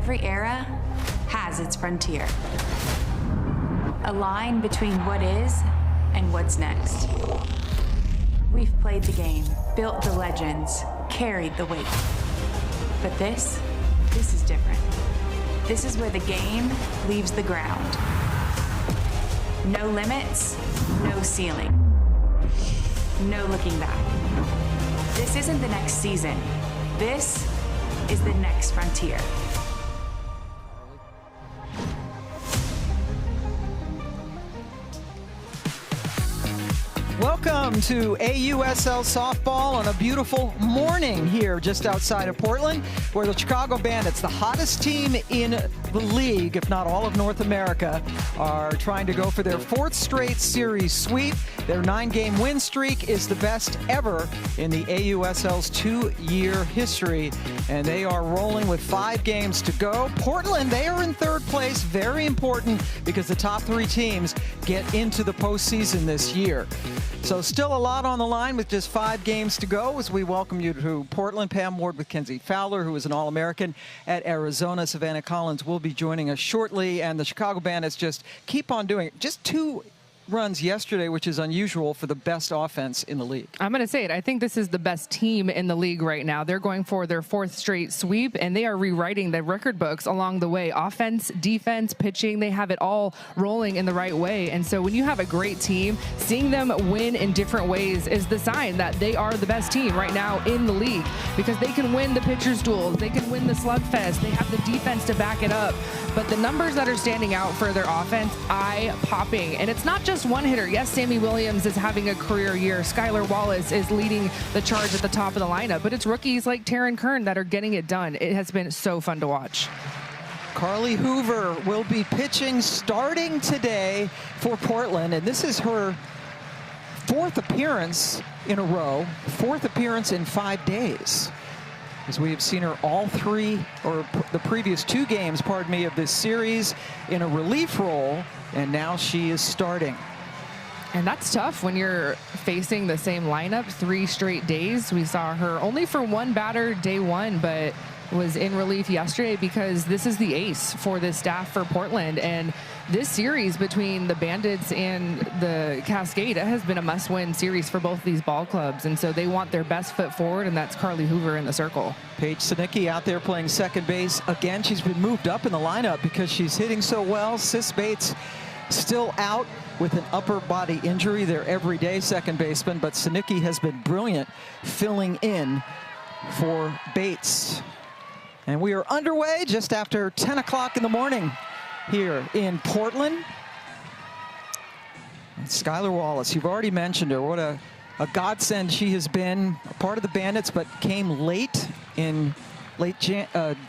Every era has its frontier. A line between what is and what's next. We've played the game, built the legends, carried the weight. But this is different. This is where the game leaves the ground. No limits, no ceiling. No looking back. This isn't the next season. This is the next frontier. Welcome to AUSL softball on a beautiful morning here just outside of Portland, where the Chicago Bandits, the hottest team in the league, if not all of North America, are trying to go for their 4th straight series sweep. Their 9-game win streak is the best ever in the AUSL's 2-year history, and they are rolling with 5 games to go. Portland, they are in 3rd place, very important because the top 3 teams get into the postseason this year. So still a lot on the line with just 5 games to go as we welcome you to Portland. Pam Ward with Kenzie Fowler, who is an All-American at Arizona. Savannah Collins will be joining us shortly, and the Chicago Bandits just keep on doing it. Just 2 runs yesterday, which is unusual for the best offense in the league. I'm going to say it. I think this is the best team in the league right now. They're going for their 4th straight sweep, and they are rewriting the record books along the way. Offense, defense, pitching, they have it all rolling in the right way. And so when you have a great team, seeing them win in different ways is the sign that they are the best team right now in the league, because they can win the pitcher's duels, they can win the slugfest, they have the defense to back it up. But the numbers that are standing out for their offense, eye-popping. And it's not just one hitter. Yes, Sammy Williams is having a career year. Skylar Wallace is leading the charge at the top of the lineup. But it's rookies like Taryn Kern that are getting it done. It has been so fun to watch. Carly Hoover will be pitching starting today for Portland, and this is her 4th appearance in a row, 4th appearance in 5 days. As we have seen her all 3, or the previous 2 games, pardon me, of this series in a relief role, and now she is starting. And that's tough when you're facing the same lineup 3 straight days. We saw her only for 1 batter day 1, but was in relief yesterday because this is the ace for the staff for Portland. And this series between the Bandits and the Cascade has been a must-win series for both these ball clubs. And so they want their best foot forward, and that's Carly Hoover in the circle. Paige Sinicki out there playing second base. Again, she's been moved up in the lineup because she's hitting so well. Sis Bates still out with an upper body injury, their everyday second baseman, but Sinicki has been brilliant filling in for Bates. And we are underway just after 10 o'clock in the morning here in Portland. And Skylar Wallace, you've already mentioned her. What a godsend she has been, a part of the Bandits, but came late in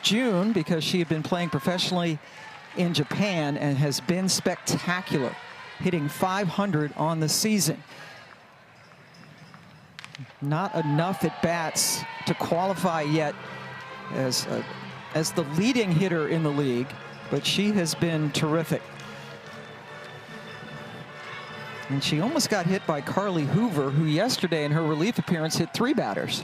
June because she had been playing professionally in Japan and has been spectacular, hitting .500 on the season. Not enough at bats to qualify yet as the leading hitter in the league, but she has been terrific. And she almost got hit by Carly Hoover, who yesterday in her relief appearance hit 3 batters.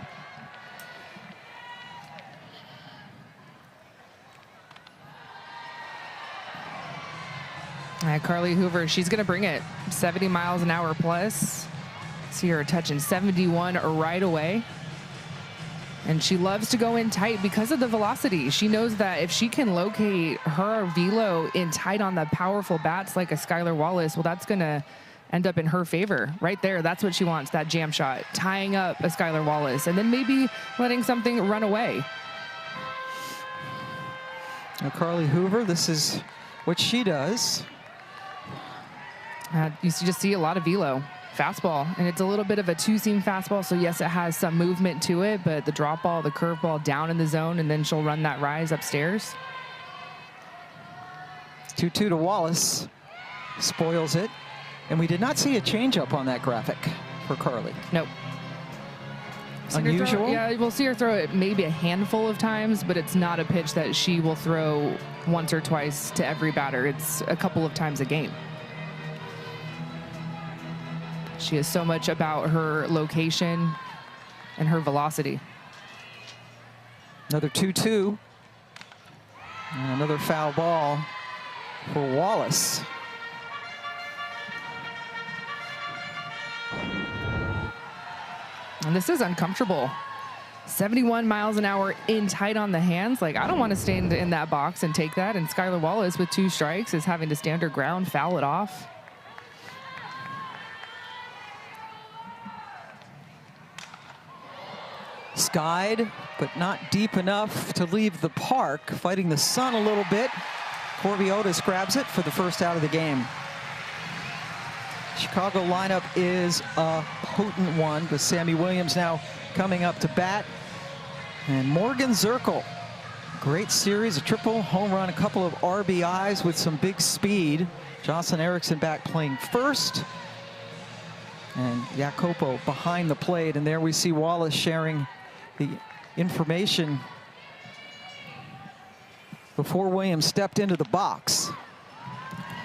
Carly Hoover, she's going to bring it 70 miles an hour plus. See her touching 71 right away. And she loves to go in tight because of the velocity. She knows that if she can locate her velo in tight on the powerful bats like a Skylar Wallace, well, that's going to end up in her favor. Right there, that's what she wants, that jam shot. Tying up a Skylar Wallace and then maybe letting something run away. Now, Carly Hoover, this is what she does. You just see a lot of velo. Fastball, and it's a little bit of a 2-seam fastball, so yes, it has some movement to it, but the drop ball, the curve ball down in the zone, and then she'll run that rise upstairs. 2-2 to Wallace, spoils it, and we did not see a changeup on that graphic for Carly. Nope. Unusual? Yeah, we'll see her throw it maybe a handful of times, but it's not a pitch that she will throw once or twice to every batter. It's a couple of times a game. She is so much about her location and her velocity. Another 2-2. And another foul ball for Wallace. And this is uncomfortable. 71 miles an hour in tight on the hands. Like, I don't want to stand in that box and take that. And Skylar Wallace with 2 strikes is having to stand her ground, foul it off. Skied, but not deep enough to leave the park. Fighting the sun a little bit. Corby Otis grabs it for the first out of the game. Chicago lineup is a potent one, with Sammy Williams now coming up to bat. And Morgan Zirkle, great series, a triple, home run, a couple of RBIs with some big speed. Jocelyn Erickson back playing first. And Jacopo behind the plate. And there we see Wallace sharing the information before Williams stepped into the box.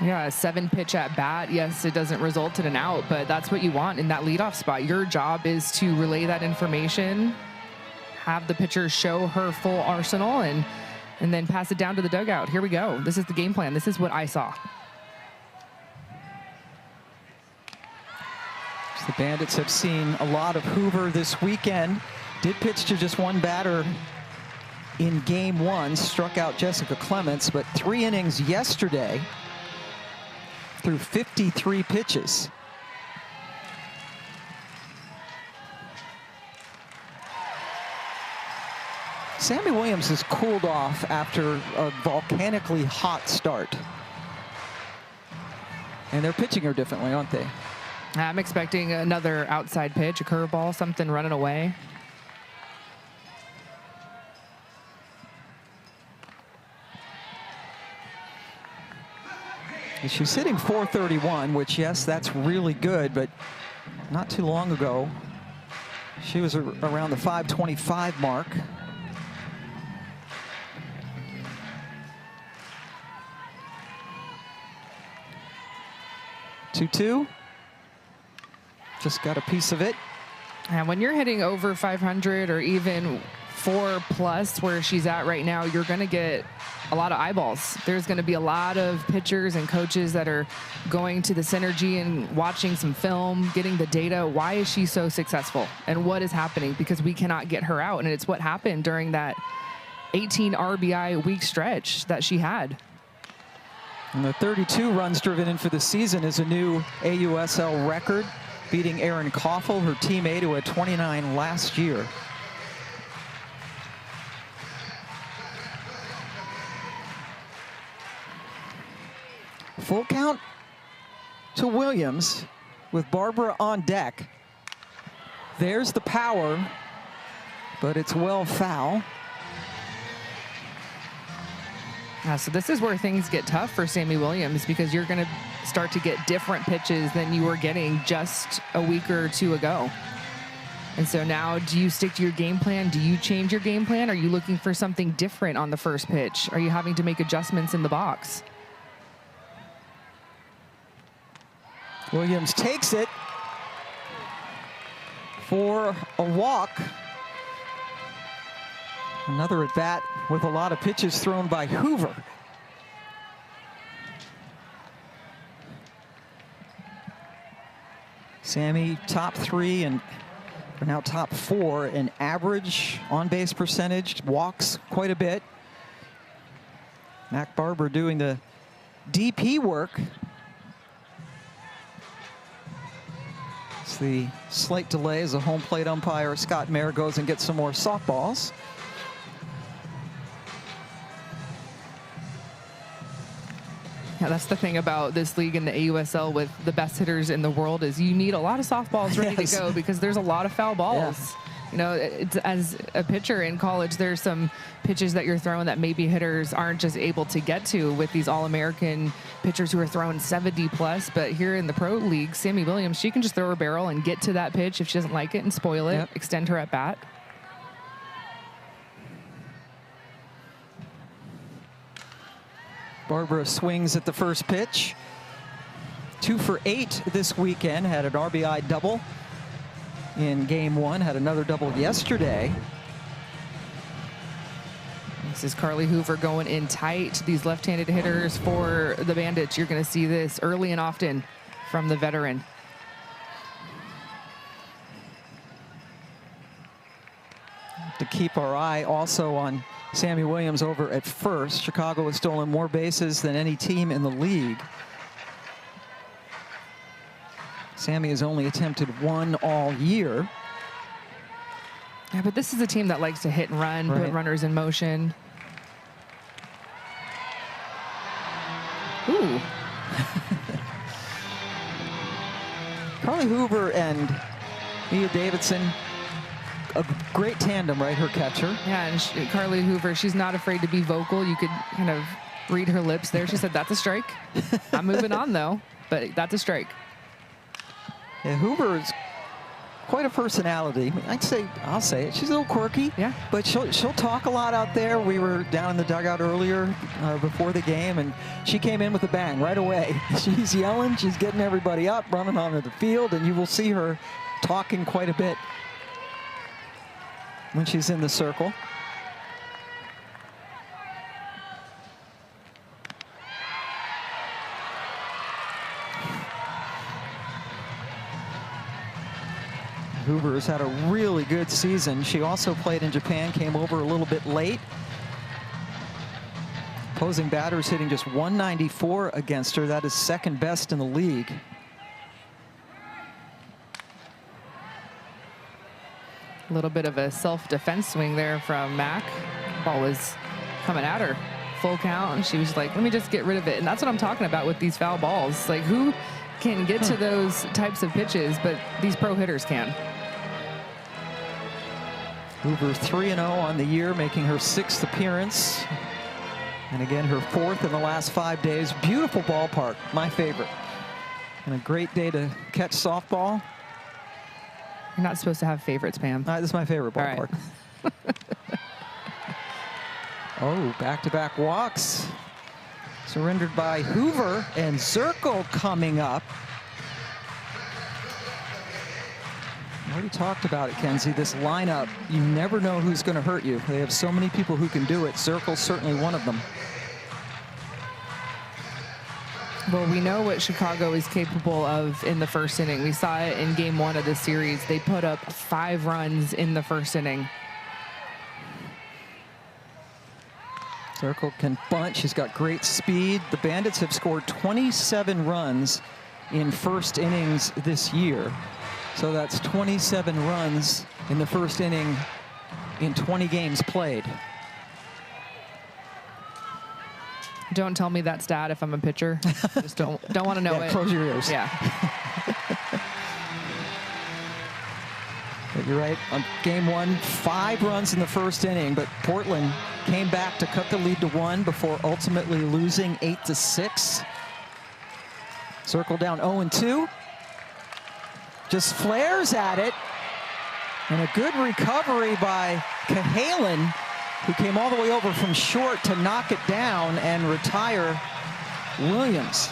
Yeah, a 7-pitch at bat. Yes, it doesn't result in an out, but that's what you want in that leadoff spot. Your job is to relay that information, have the pitcher show her full arsenal, and then pass it down to the dugout. Here we go. This is the game plan. This is what I saw. The Bandits have seen a lot of Hoover this weekend. Did pitch to just 1 batter in game 1, struck out Jessica Clements, but 3 innings yesterday through 53 pitches. Sammy Williams has cooled off after a volcanically hot start. And they're pitching her differently, aren't they? I'm expecting another outside pitch, a curveball, something running away. She's hitting .431, which, yes, that's really good, but not too long ago, she was around the .525 mark. Two. Just got a piece of it. And when you're hitting over 500 or even 4+ where she's at right now, you're going to get a lot of eyeballs. There's going to be a lot of pitchers and coaches that are going to the Synergy and watching some film, getting the data. Why is she so successful? And what is happening? Because we cannot get her out. And it's what happened during that 18 RBI week stretch that she had. And the 32 runs driven in for the season is a new AUSL record, beating Erin Koffel, her teammate, who had 29 last year. Full count to Williams with Barbara on deck. There's the power, but it's well foul. So this is where things get tough for Sammy Williams, because you're going to start to get different pitches than you were getting just a week or 2 ago. And so now, do you stick to your game plan? Do you change your game plan? Are you looking for something different on the first pitch? Are you having to make adjustments in the box? Williams takes it for a walk. Another at bat with a lot of pitches thrown by Hoover. Sammy, top 3 and now top 4 in average on-base percentage, walks quite a bit. Mac Barber doing the DP work. It's the slight delay as the home plate umpire Scott Mayer goes and gets some more softballs. Yeah, that's the thing about this league in the AUSL with the best hitters in the world, is you need a lot of softballs ready to go, because there's a lot of foul balls. Yeah. You know, it's, as a pitcher in college, there's some pitches that you're throwing that maybe hitters aren't just able to get to with these All-American pitchers who are throwing 70+. But here in the pro league, Sammy Williams, she can just throw her barrel and get to that pitch if she doesn't like it and spoil it, extend her at bat. Barbara swings at the first pitch. 2 for 8 this weekend, had an RBI double in game 1, had another double yesterday. This is Carly Hoover going in tight. These left-handed hitters for the Bandits. You're going to see this early and often from the veteran. To keep our eye also on Sammy Williams over at first. Chicago has stolen more bases than any team in the league. Sammy has only attempted 1 all year. Yeah, but this is a team that likes to hit and run, put runners in motion. Ooh. Carly Hoover and Mia Davidson, a great tandem, right? Her catcher. Yeah, and Carly Hoover, she's not afraid to be vocal. You could kind of read her lips there. She said, "That's a strike." I'm moving on, though, but that's a strike. Yeah, Hoover is quite a personality. I'll say it. She's a little quirky. Yeah. But she'll talk a lot out there. We were down in the dugout earlier before the game, and she came in with a bang right away. She's yelling. She's getting everybody up, running onto the field, and you will see her talking quite a bit when she's in the circle. Hoover has had a really good season. She also played in Japan, came over a little bit late. Opposing batters hitting just 194 against her. That is second best in the league. A little bit of a self-defense swing there from Mac. Ball was coming at her. Full count, and she was like, let me just get rid of it. And that's what I'm talking about with these foul balls. Like, who can get to those types of pitches, but these pro hitters can. Hoover 3-0 on the year, making her 6th appearance. And again, her 4th in the last 5 days. Beautiful ballpark, my favorite. And a great day to catch softball. You're not supposed to have favorites, Pam. This is my favorite ballpark. Right. Oh, back-to-back walks. Surrendered by Hoover, and Zirkle coming up. I already talked about it, Kenzie. This lineup, you never know who's going to hurt you. They have so many people who can do it. Zirkle's certainly one of them. Well, we know what Chicago is capable of in the first inning. We saw it in game 1 of this series. They put up 5 runs in the first inning. Zirkle can bunt. She's got great speed. The Bandits have scored 27 runs in first innings this year. So that's 27 runs in the first inning in 20 games played. Don't tell me that stat if I'm a pitcher. Just don't want to know it. Close your ears. Yeah. But you're right. On game 1, 5 runs in the first inning, but Portland came back to cut the lead to 1 before ultimately losing 8-6. Zirkle down 0-2. Just flares at it. And a good recovery by Cahalan, who came all the way over from short to knock it down and retire Williams.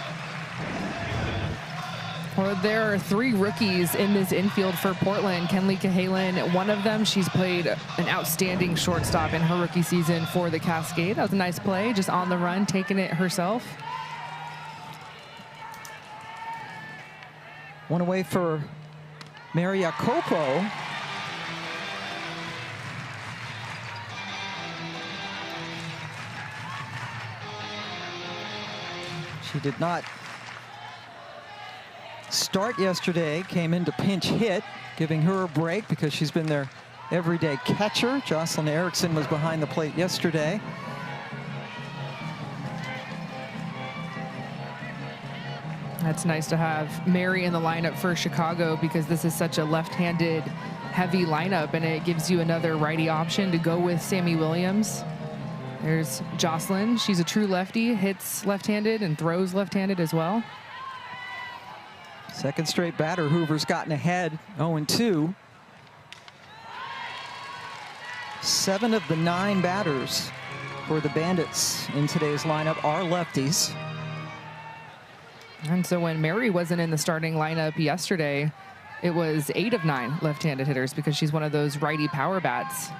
Well, there are 3 rookies in this infield for Portland. Kenley Cahalan, one of them, she's played an outstanding shortstop in her rookie season for the Cascade. That was a nice play, just on the run, taking it herself. One away for Mary Jacopo. She did not start yesterday, came in to pinch hit, giving her a break because she's been their everyday catcher. Jocelyn Erickson was behind the plate yesterday. That's nice to have Mary in the lineup for Chicago because this is such a left-handed heavy lineup, and it gives you another righty option to go with Sammy Williams. There's Jocelyn. She's a true lefty, hits left-handed and throws left-handed as well. Second straight batter. Hoover's gotten ahead, 0-2. 7 of the 9 batters for the Bandits in today's lineup are lefties. And so when Mary wasn't in the starting lineup yesterday, it was 8 of 9 left-handed hitters because she's one of those righty power bats.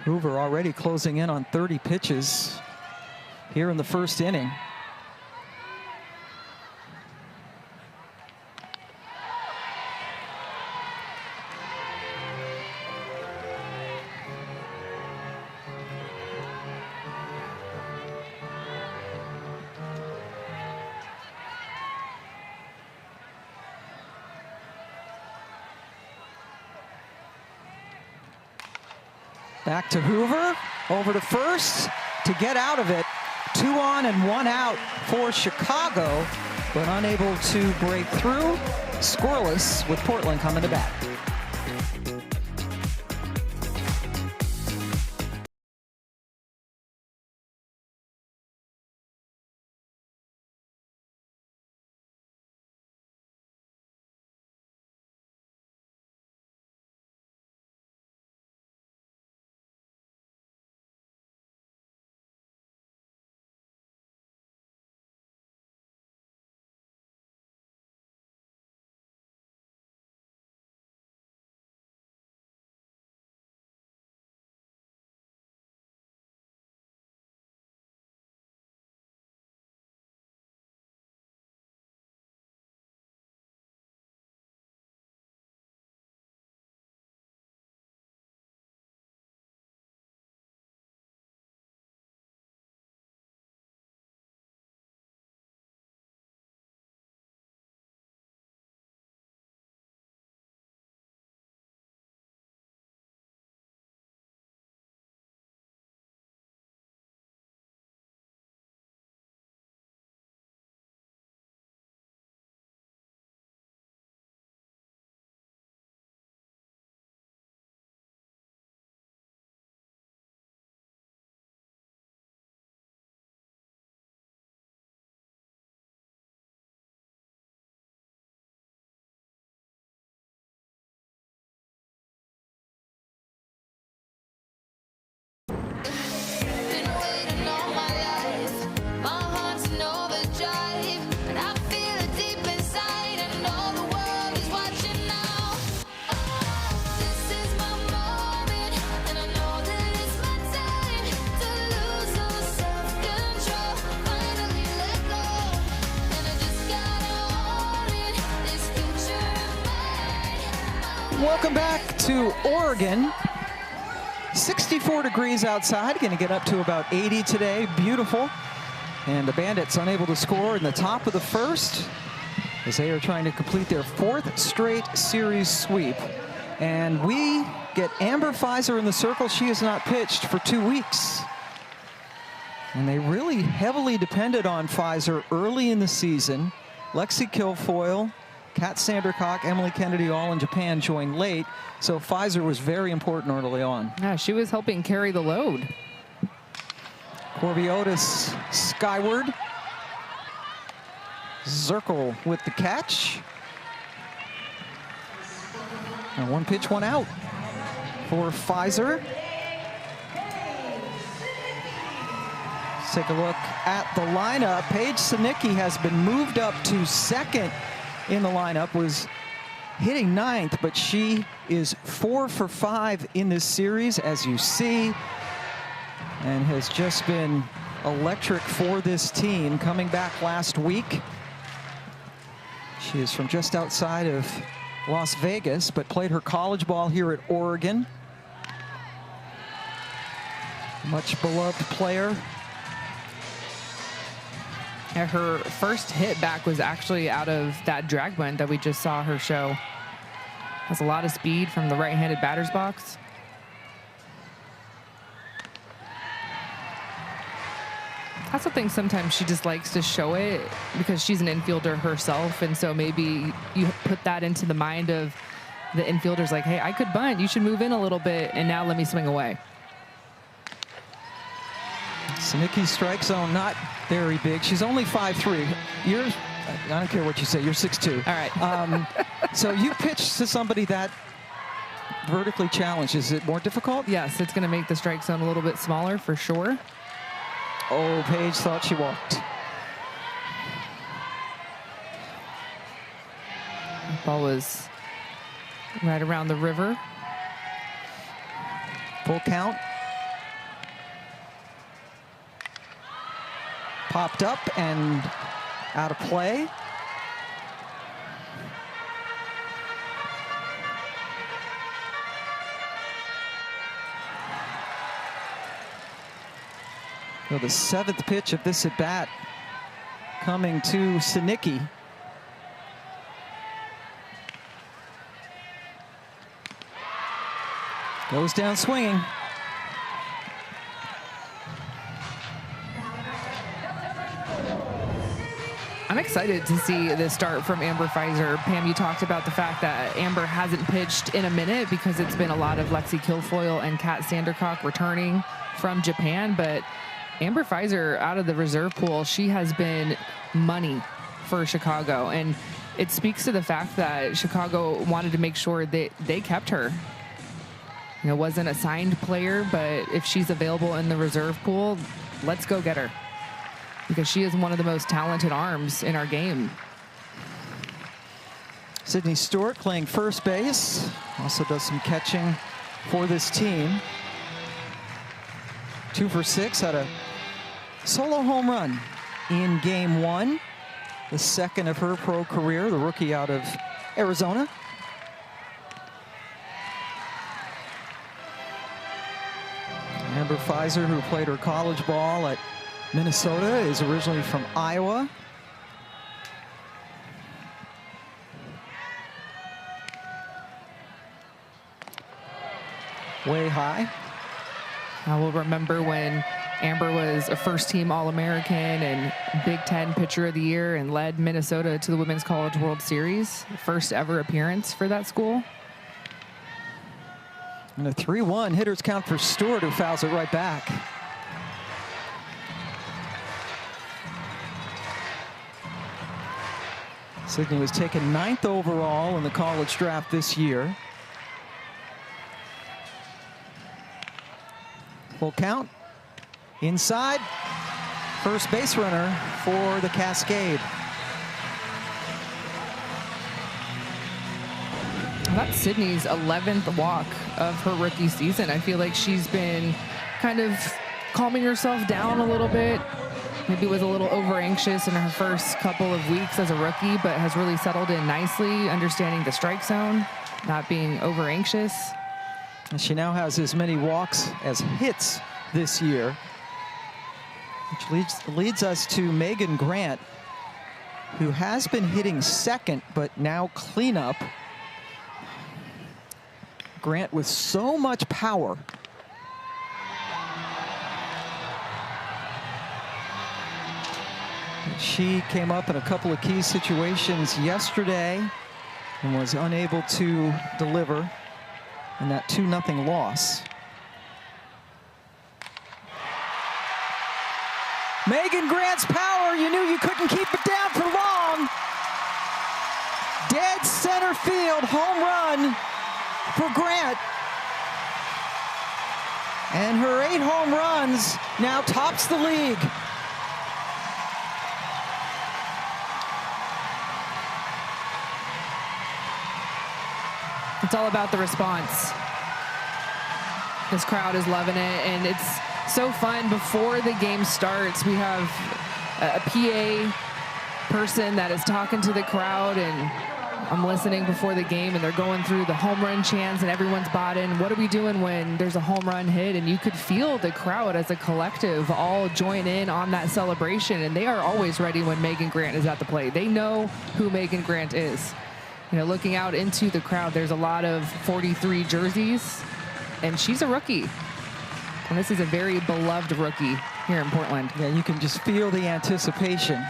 Hoover already closing in on 30 pitches here in the first inning. Back to Hoover, over to first to get out of it. 2 on and 1 out for Chicago, but unable to break through. Scoreless with Portland coming to bat. Welcome back to Oregon. 64 degrees outside, going to get up to about 80 today. Beautiful. And the Bandits unable to score in the top of the first as they are trying to complete their 4th straight series sweep. And we get Amber Pfizer in the circle. She has not pitched for 2 weeks. And they really heavily depended on Pfizer early in the season. Lexi Kilfoyle, Kat Sandercock, Emily Kennedy, all in Japan, joined late. So Pfizer was very important early on. Yeah, she was helping carry the load. Corviotis skyward. Zirkle with the catch. And 1 pitch, 1 out for Pfizer. Let's take a look at the lineup. Paige Sinicki has been moved up to second in the lineup, was hitting 9th, but she is 4 for 5 in this series, as you see, and has just been electric for this team. Coming back last week, she is from just outside of Las Vegas, but played her college ball here at Oregon. Much beloved player. Yeah, her first hit back was actually out of that drag bunt that we just saw her show. Has a lot of speed from the right-handed batter's box. That's the thing, sometimes she just likes to show it because she's an infielder herself, and so maybe you put that into the mind of the infielders, like, hey, I could bunt, you should move in a little bit, and now let me swing away. Sinicki's strike zone not very big. She's only 5'3". I don't care what you say, you're 6'2". All right. So you pitched to somebody that vertically challenged. Is it more difficult? Yes, it's going to make the strike zone a little bit smaller for sure. Oh, Paige thought she walked. Ball was right around the river. Full count Popped up and out of play. So the 7th pitch of this at-bat coming to Sinicki. Goes down swinging. I'm excited to see the start from Amber Fizer. Pam, you talked about the fact that Amber hasn't pitched in a minute because it's been a lot of Lexi Kilfoyle and Kat Sandercock returning from Japan, but Amber Fizer out of the reserve pool, she has been money for Chicago, and it speaks to the fact that Chicago wanted to make sure that they kept her. You know, wasn't a signed player, but if she's available in the reserve pool, let's go get her, because she is one of the most talented arms in our game. Sydney Stewart playing first base, also does some catching for this team. 2 for 6, had a solo home run in game 1, the 2nd of her pro career, the rookie out of Arizona. Amber Fizer, who played her college ball at Minnesota, is originally from Iowa. Way high. I will remember when Amber was a first-team All-American and Big Ten Pitcher of the Year and led Minnesota to the Women's College World Series. First ever appearance for that school. And a 3-1 hitters count for Stewart, who fouls it right back. Sydney was taken 9th overall in the college draft this year. Full count. Inside. First base runner for the Cascade. That's Sydney's 11th walk of her rookie season. I feel like she's been kind of calming herself down a little bit. Maybe was a little over anxious in her first couple of weeks as a rookie, but has really settled in nicely, understanding the strike zone, not being over anxious. And she now has as many walks as hits this year, which leads us to Megan Grant, who has been hitting second, but now cleanup. Grant with so much power. She came up in a couple of key situations yesterday and was unable to deliver in that 2-0 loss. Megan Grant's power, you knew you couldn't keep it down for long. Dead center field home run for Grant. And her 8 home runs now tops the league. It's all about the response. This crowd is loving it, and it's so fun. Before the game starts, we have a PA person that is talking to the crowd, and I'm listening before the game, and they're going through the home run chants, and everyone's bought in. What are we doing when there's a home run hit? And you could feel the crowd as a collective all join in on that celebration, and they are always ready when Megan Grant is at the plate. They know who Megan Grant is. You know, looking out into the crowd, there's a lot of 43 jerseys, and she's a rookie. And this is a very beloved rookie here in Portland. Yeah, you can just feel the anticipation.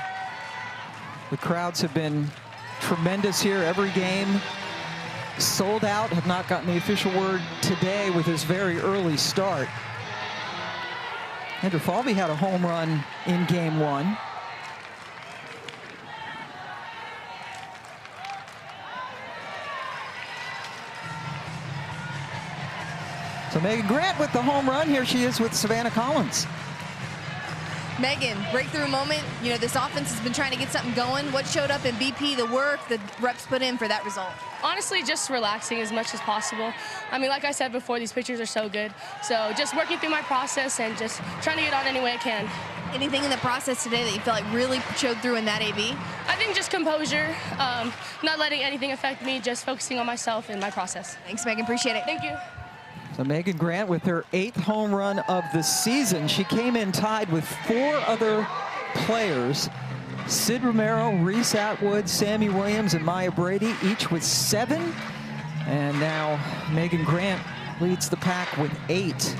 The crowds have been tremendous here every game. Sold out, have not gotten the official word today with this very early start. Andrew Falvey had a home run in game 1. So Megan Grant with the home run. Here she is with Savannah Collins. Megan, breakthrough moment. You know, this offense has been trying to get something going. What showed up in BP, the work the reps put in for that result? Honestly, just relaxing as much as possible. I mean, like I said before, these pitchers are so good. So just working through my process and just trying to get on any way I can. Anything in the process today that you felt like really showed through in that AB? I think just composure, not letting anything affect me, just focusing on myself and my process. Thanks, Megan. Appreciate it. Thank you. So Megan Grant with her 8th home run of the season. She came in tied with 4 other players. Sid Romero, Reese Atwood, Sammy Williams, and Maya Brady, each with 7. And now Megan Grant leads the pack with 8.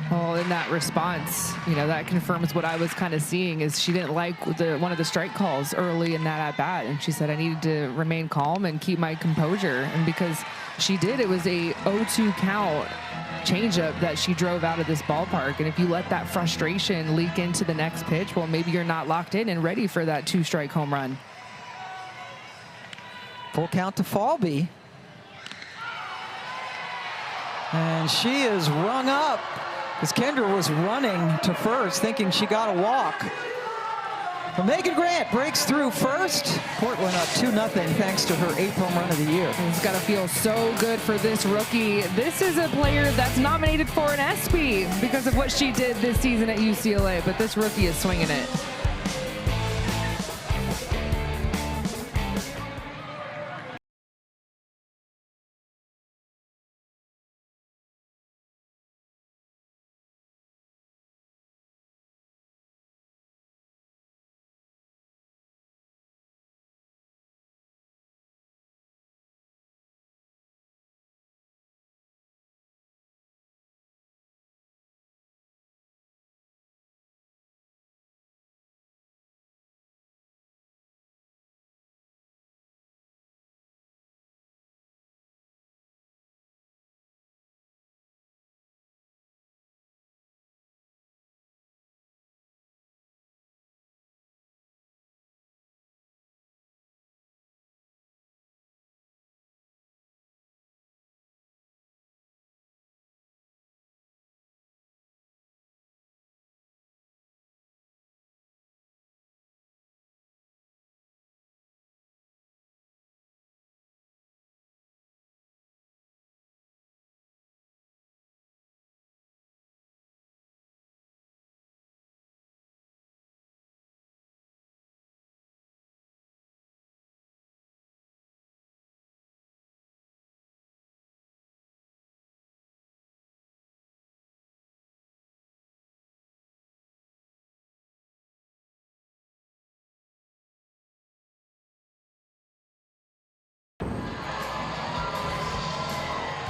Well, in that response, you know, that confirms what I was kind of seeing is she didn't like one of the strike calls early in that at-bat. And she said, I needed to remain calm and keep my composure. And because she did, it was a 0-2 count changeup that she drove out of this ballpark. And if you let that frustration leak into the next pitch, well, maybe you're not locked in and ready for that 2-strike home run. Full count to Falby. And she is rung up as Kendra was running to first, thinking she got a walk. But Megan Grant breaks through first. Portland up 2-0 thanks to her 8th home run of the year. It's got to feel so good for this rookie. This is a player that's nominated for an ESPY because of what she did this season at UCLA, but this rookie is swinging it.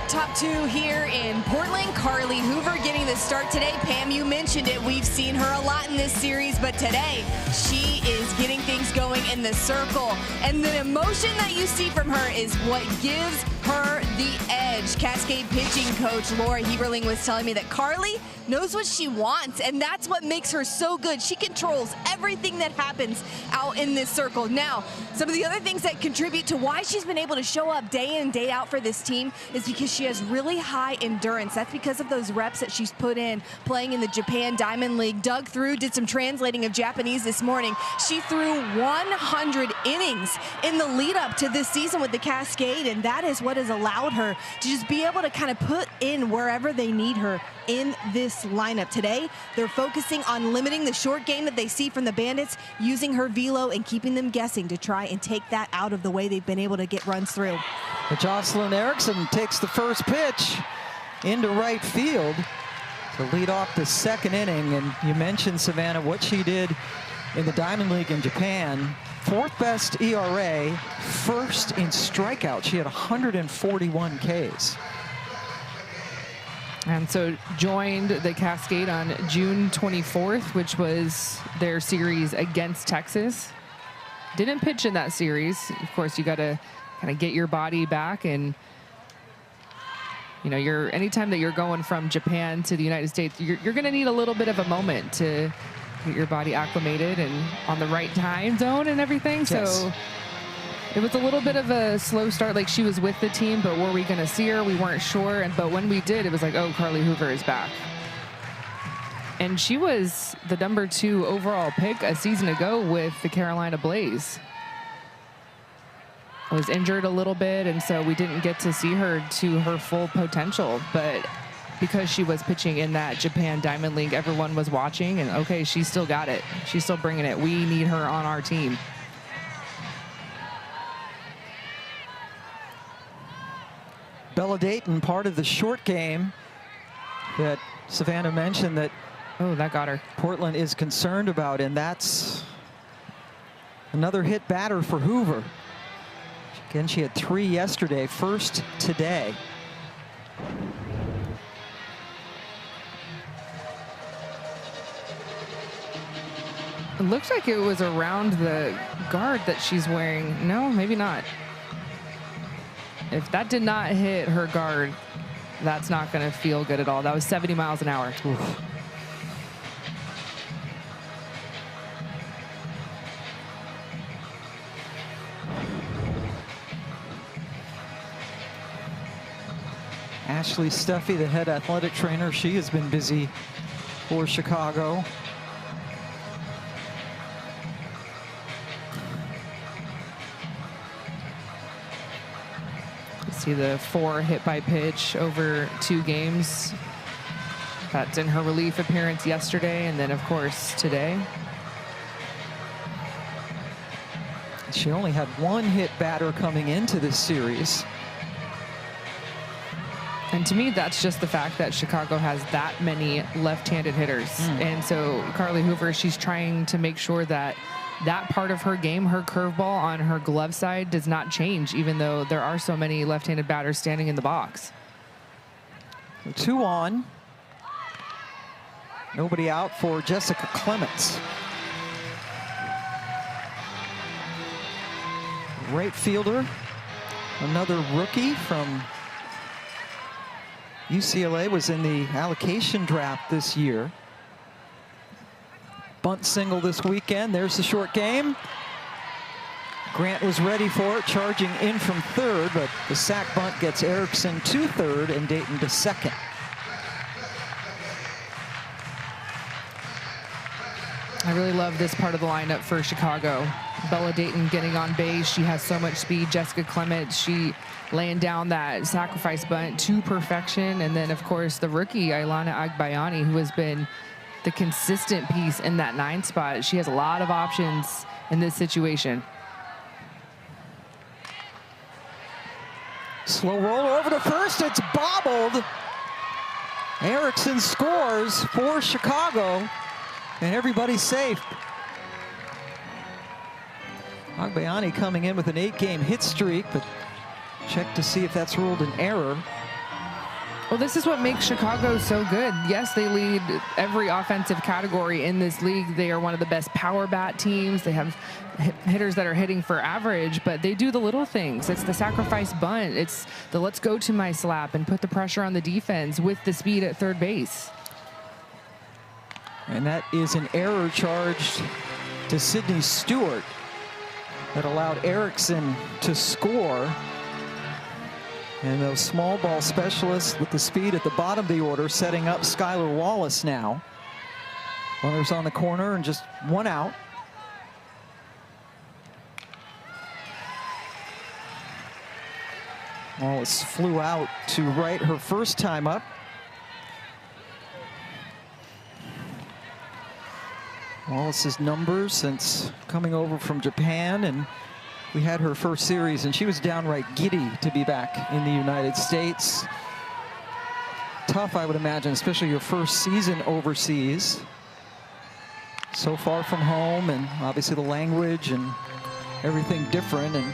Top 2 here in Portland. Carly Hoover getting the start today. Pam, you mentioned it. We've seen her a lot in this series, but today she is getting things going in the circle. And the emotion that you see from her is what gives her the edge. Cascade pitching coach Laura Heberling was telling me that Carly knows what she wants, and that's what makes her so good. She controls everything that happens out in this circle. Now, some of the other things that contribute to why she's been able to show up day in, day out for this team is because she has really high endurance. That's because of those reps that she's put in playing in the Japan Diamond League. Dug through, did some translating of Japanese this morning. She threw 100 innings in the lead up to this season with the Cascade, and that is what has allowed her to just be able to kind of put in wherever they need her in this lineup. Today, they're focusing on limiting the short game that they see from the Bandits, using her velo and keeping them guessing to try and take that out of the way they've been able to get runs through. But Jocelyn Erickson takes the first pitch into right field to lead off the second inning. And you mentioned, Savannah, what she did in the Diamond League in Japan. 4th best ERA, 1st in strikeout. She had 141 Ks. And so joined the Cascade on June 24th, which was their series against Texas. Didn't pitch in that series. Of course, you got to kind of get your body back, and you know, anytime that you're going from Japan to the United States, you're going to need a little bit of a moment to get your body acclimated and on the right time zone and everything. Yes. So it was a little bit of a slow start. Like, she was with the team, but were we going to see her? We weren't sure. But when we did, it was like, oh, Carly Hoover is back. And she was the #2 overall pick a season ago with the Carolina Blaze. Was injured a little bit, and so we didn't get to see her to her full potential. But because she was pitching in that Japan Diamond League, everyone was watching, and okay, she's still got it. She's still bringing it. We need her on our team. Bella Dayton, part of the short game that Savannah mentioned that that got her. Portland is concerned about, and that's another hit batter for Hoover. Again, she had 3 yesterday, first today. It looks like it was around the guard that she's wearing. No, maybe not. If that did not hit her guard, that's not going to feel good at all. That was 70 miles an hour. Oof. Ashley Stuffy, the head athletic trainer, she has been busy for Chicago. You see the 4 hit by pitch over 2 games. That's in her relief appearance yesterday, and then of course today. She only had 1 hit batter coming into this series. And to me, that's just the fact that Chicago has that many left-handed hitters. And so Carly Hoover, she's trying to make sure that that part of her game, her curveball on her glove side, does not change, even though there are so many left-handed batters standing in the box. 2 on. Nobody out for Jessica Clements. Right fielder, another rookie from UCLA, was in the allocation draft this year. Bunt single this weekend. There's the short game. Grant was ready for it, charging in from third, but the sac bunt gets Erickson to third and Dayton to second. I really love this part of the lineup for Chicago. Bella Dayton getting on base. She has so much speed. Jessica Clements, she laying down that sacrifice bunt to perfection. And then, of course, the rookie, Ailana Agbayani, who has been the consistent piece in that 9 spot. She has a lot of options in this situation. Slow roll over to first. It's bobbled. Erickson scores for Chicago, and everybody's safe. Agbayani coming in with an 8-game hit streak, but check to see if that's ruled an error. Well, this is what makes Chicago so good. Yes, they lead every offensive category in this league. They are one of the best power bat teams. They have hitters that are hitting for average, but they do the little things. It's the sacrifice bunt. It's the let's go to my slap and put the pressure on the defense with the speed at third base. And that is an error charged to Sydney Stewart that allowed Erickson to score. And those small ball specialists with the speed at the bottom of the order setting up Skylar Wallace now. Runners on the corner and just 1 out. Wallace flew out to right her first time up. Wallace's numbers since coming over from Japan, and we had her first series, and she was downright giddy to be back in the United States. Tough, I would imagine, especially your first season overseas. So far from home, and obviously the language and everything different. And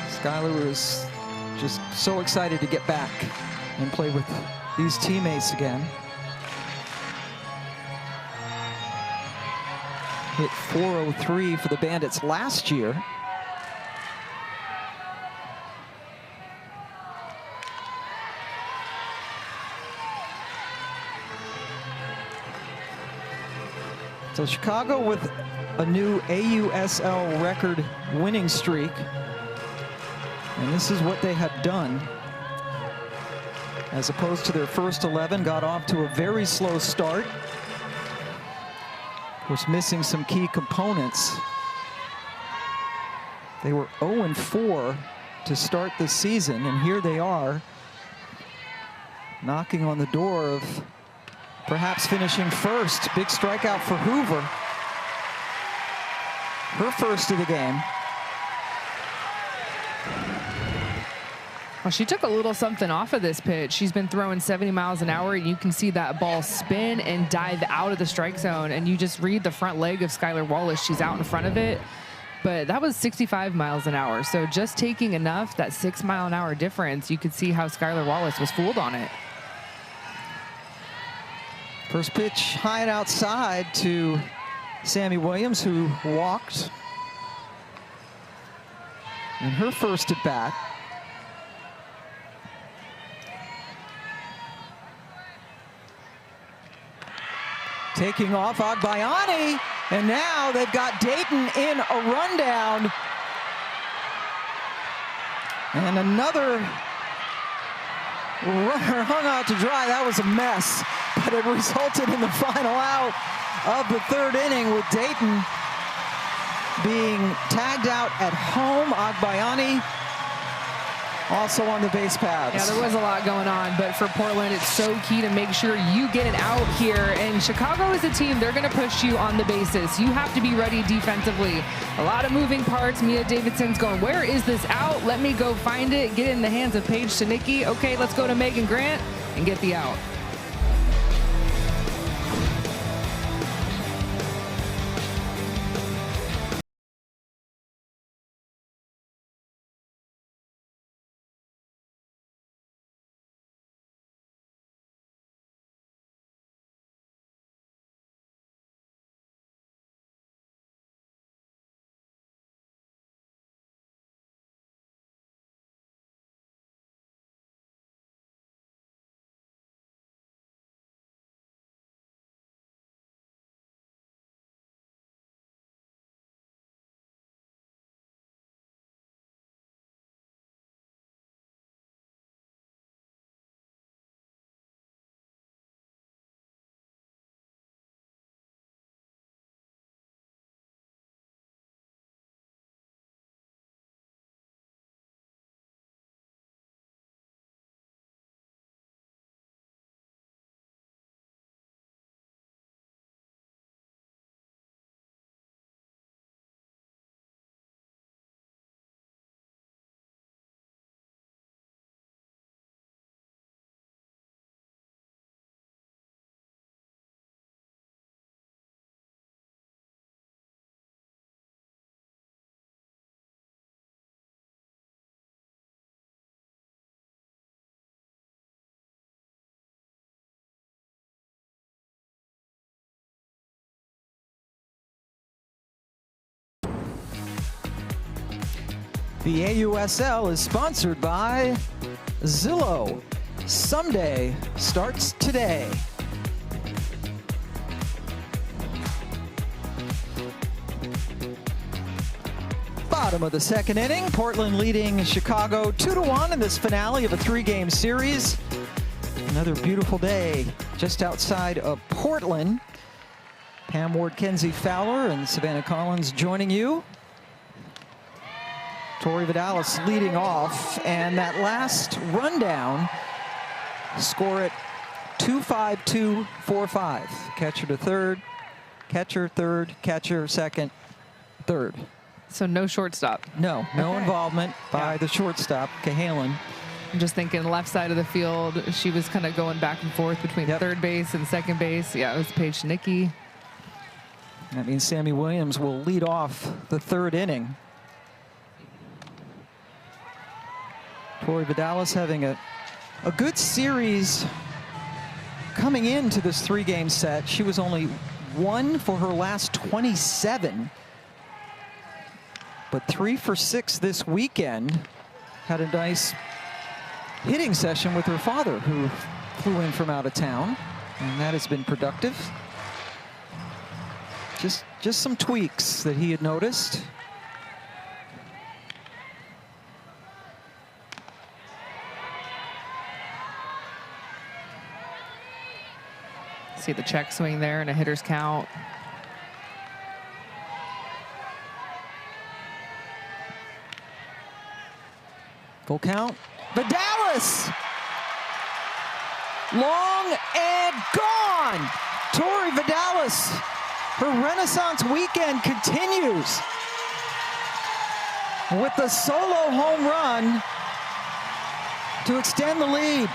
Skylar was just so excited to get back and play with these teammates again. Hit .403 for the Bandits last year. So Chicago with a new AUSL record winning streak. And this is what they have done. As opposed to their first 11, got off to a very slow start. Of course, missing some key components. They were 0-4 to start the season, and here they are knocking on the door of perhaps finishing first. Big strikeout for Hoover. Her first of the game. Well, she took a little something off of this pitch. She's been throwing 70 miles an hour, and you can see that ball spin and dive out of the strike zone. And you just read the front leg of Skylar Wallace. She's out in front of it. But that was 65 miles an hour. So just taking enough, that 6 mile an hour difference, you could see how Skylar Wallace was fooled on it. First pitch high and outside to Sammy Williams, who walked in her first at bat. Taking off Agbayani, and now they've got Dayton in a rundown. And another runner hung out to dry. That was a mess, but it resulted in the final out of the third inning, with Dayton being tagged out at home. Agbayani also on the base paths. Yeah, there was a lot going on, but for Portland, it's so key to make sure you get an out here. And Chicago is a team, they're going to push you on the bases. You have to be ready defensively. A lot of moving parts. Mia Davidson's going, where is this out? Let me go find it. Get it in the hands of Paige Tanicki. Okay, let's go to Megan Grant and get the out. The AUSL is sponsored by Zillow. Someday starts today. Bottom of the second inning, Portland leading Chicago 2-1 in this finale of a 3-game series. Another beautiful day just outside of Portland. Pam Ward, Kenzie Fowler, and Savannah Collins joining you. Tori Vidalis leading off, and that last rundown, score it 2-5-2-4-5. Catcher to third, catcher third, catcher second, third. So no shortstop. No involvement by the shortstop, Cahalan. I'm just thinking left side of the field, she was kind of going back and forth between third base and second base. Yeah, it was Paige Tanicki. That means Sammy Williams will lead off the third inning. Tori Vidalis having a good series coming into this 3-game set. She was only 1 for her last 27, but 3 for 6 this weekend. Had a nice hitting session with her father, who flew in from out of town, and that has been productive. Just some tweaks that he had noticed. See the check swing there and a hitter's count. Full count. Vidalis! long and gone. Tori Vidalis, her Renaissance weekend continues with the solo home run to extend the lead.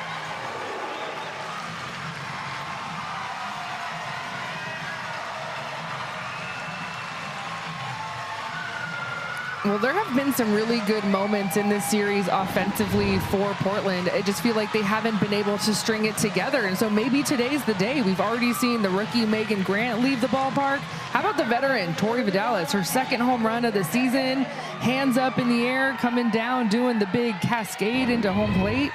Well, there have been some really good moments in this series offensively for Portland. I just feel like they haven't been able to string it together. And so maybe today's the day. We've already seen the rookie Megan Grant leave the ballpark. How about the veteran Tori Vidalis, her second home run of the season, hands up in the air, coming down, doing the big cascade into home plate.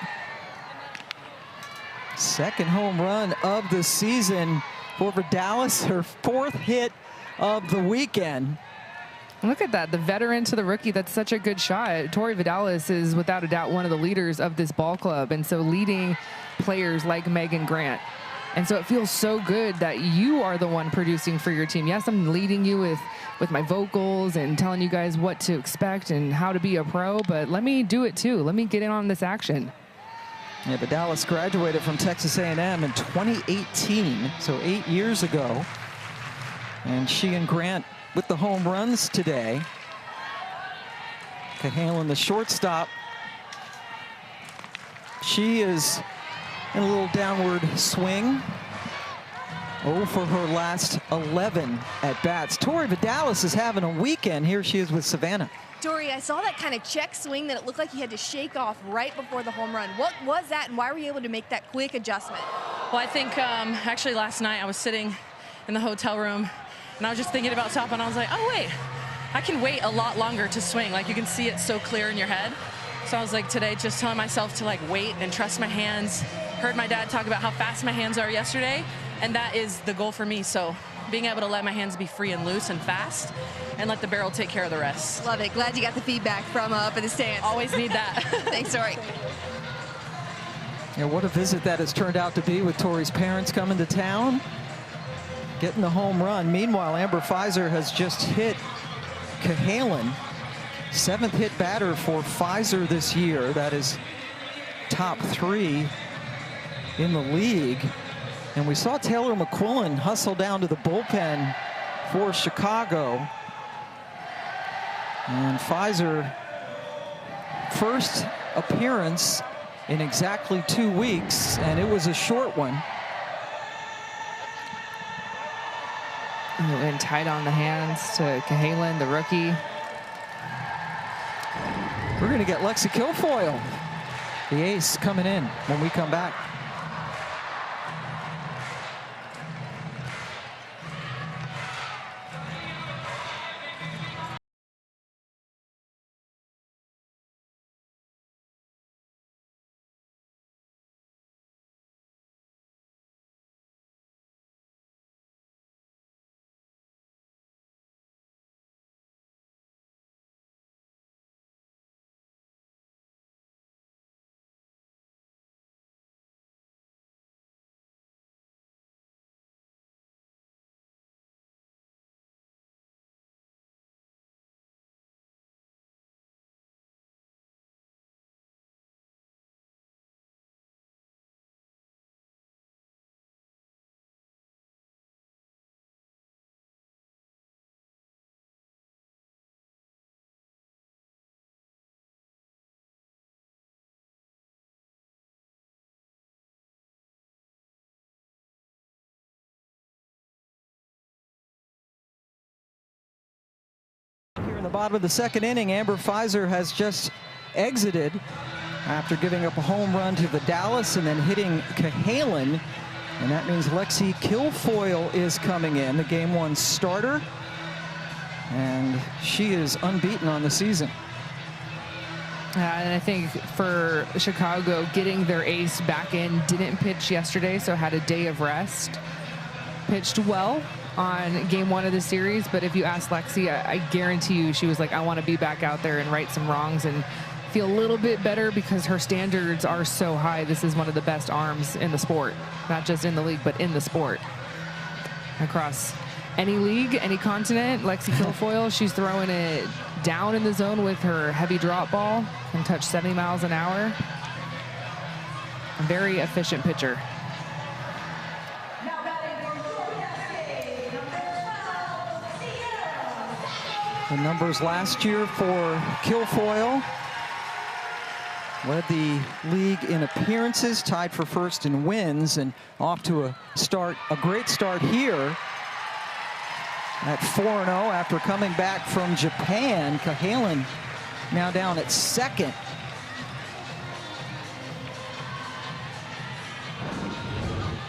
Second home run of the season for Vidalis, her 4th hit of the weekend. Look at that, the veteran to the rookie. That's such a good shot. Tori Vidalis is without a doubt one of the leaders of this ball club, and so leading players like Megan Grant. And so it feels so good that you are the one producing for your team. Yes, I'm leading you with my vocals and telling you guys what to expect and how to be a pro, but let me do it too. Let me get in on this action. Yeah, Vidalis graduated from Texas A&M in 2018, so 8 years ago. And she and Grant with the home runs today. Cahalan, the shortstop. She is in a little downward swing. 0 for her last 11 at bats. Tori Vidalis is having a weekend. Here she is with Savannah. Dory, I saw that kind of check swing that it looked like you had to shake off right before the home run. What was that, and why were you able to make that quick adjustment? Well, I think actually last night I was sitting in the hotel room and I was just thinking about stopping. I was like, oh wait, I can wait a lot longer to swing. Like, you can see it so clear in your head. So I was like today just telling myself to like wait and trust my hands. Heard my dad talk about how fast my hands are yesterday, and that is the goal for me. So being able to let my hands be free and loose and fast and let the barrel take care of the rest. Love it. Glad you got the feedback from up in the stands. Always need that. Thanks, Tori. Yeah, what a visit that has turned out to be with Tori's parents coming to town, getting the home run. Meanwhile, Amber Pfizer has just hit Cahalan, 7th hit batter for Pfizer this year. That is top 3 in the league. And we saw Taylor McQuillan hustle down to the bullpen for Chicago. And Pfizer, first appearance in exactly 2 weeks, and it was a short one. And tight on the hands to Cahalan, the rookie. We're going to get Lexi Kilfoyle, the ace, coming in when we come back. Here in the bottom of the 2nd inning, Amber Pfizer has just exited after giving up a home run to Vidalis and then hitting Cahalan. And that means Lexi Kilfoyle is coming in, the Game 1 starter. And she is unbeaten on the season. And I think for Chicago, getting their ace back in, didn't pitch yesterday, so had a day of rest. Pitched well on Game 1 of the series, but if you ask Lexi, I guarantee you she was like, I want to be back out there and right some wrongs and feel a little bit better, because her standards are so high. This is one of the best arms in the sport, not just in the league, but in the sport. Across any league, any continent, Lexi Kilfoyle, she's throwing it down in the zone with her heavy drop ball, can touch 70 miles an hour. A very efficient pitcher. The numbers last year for Kilfoyle. Led the league in appearances, tied for first in wins, and off to a great start here at 4-0 after coming back from Japan. Cahalan now down at second.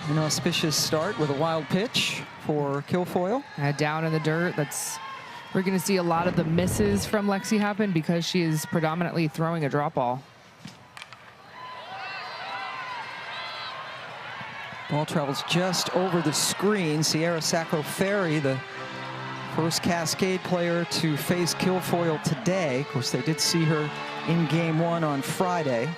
An auspicious start with a wild pitch for Kilfoyle. Down in the dirt. We're going to see a lot of the misses from Lexi happen because she is predominantly throwing a drop ball. Ball travels just over the screen. Sierra Sacco-Ferry, the first Cascade player to face Kilfoyle today. Of course, they did see her in game 1 on Friday.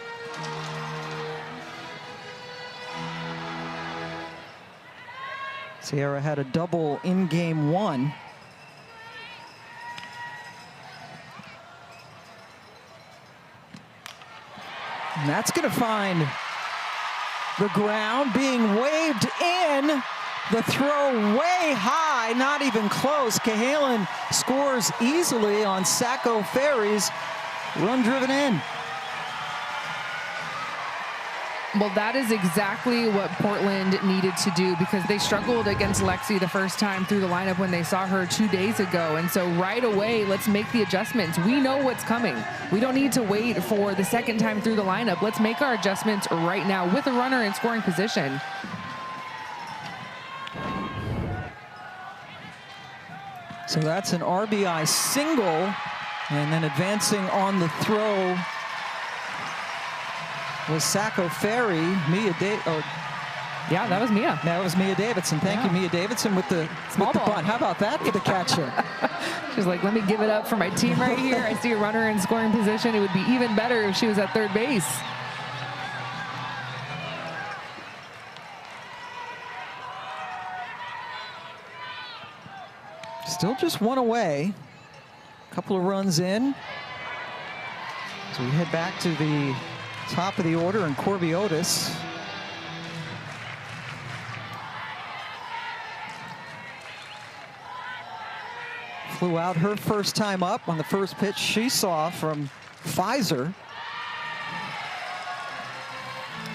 Sierra had a double in game 1. And that's going to find the ground, being waved in. The throw way high, not even close. Cahalan scores easily on Sacco-Ferry's run driven in. Well, that is exactly what Portland needed to do because they struggled against Lexi the first time through the lineup when they saw her 2 days ago. And so right away, let's make the adjustments. We know what's coming. We don't need to wait for the second time through the lineup. Let's make our adjustments right now with a runner in scoring position. So that's an RBI single, and then advancing on the throw was Sacco-Ferry. Yeah, that was Mia. That was Mia Davidson. Thank you, Mia Davidson, with the bunt. How about that for the catcher? She's like, let me give it up for my team right here. I see a runner in scoring position. It would be even better if she was at third base. Still just one away. A couple of runs in. So we head back to the top of the order, and Corby Otis. Flew out her first time up on the first pitch she saw from Pfizer.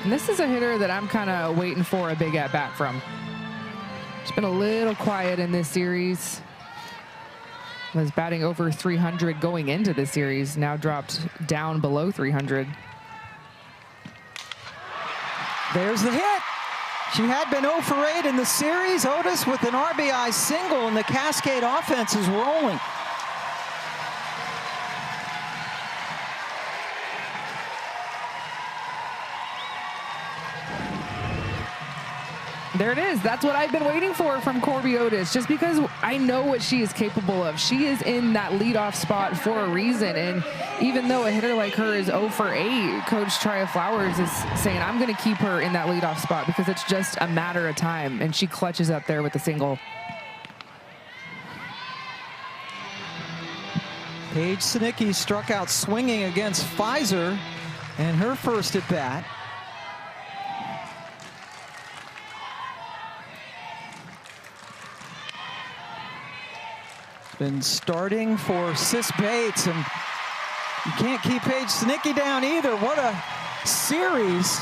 And this is a hitter that I'm kind of waiting for a big at-bat from. She's been a little quiet in this series. Was batting over 300 going into the series, now dropped down below 300. There's the hit. She had been 0 for 8 in the series. Otis with an RBI single, and the Cascade offense is rolling. There it is. That's what I've been waiting for from Corby Otis, just because I know what she is capable of. She is in that leadoff spot for a reason, and even though a hitter like her is 0 for 8, Coach Tria Flowers is saying, I'm going to keep her in that leadoff spot because it's just a matter of time, and she clutches up there with a single. Paige Sinicki struck out swinging against Pfizer in her first at bat. Been starting for Sis Bates, and you can't keep Paige Sinicki down either. What a series.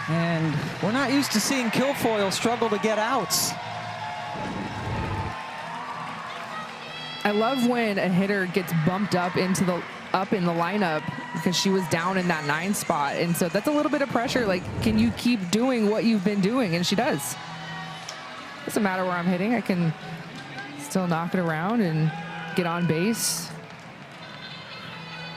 And we're not used to seeing Kilfoyle struggle to get outs. I love when a hitter gets bumped up in the lineup because she was down in that 9 spot, and so that's a little bit of pressure. Like, can you keep doing what you've been doing? And she does. Doesn't matter where I'm hitting, I can still knock it around and get on base.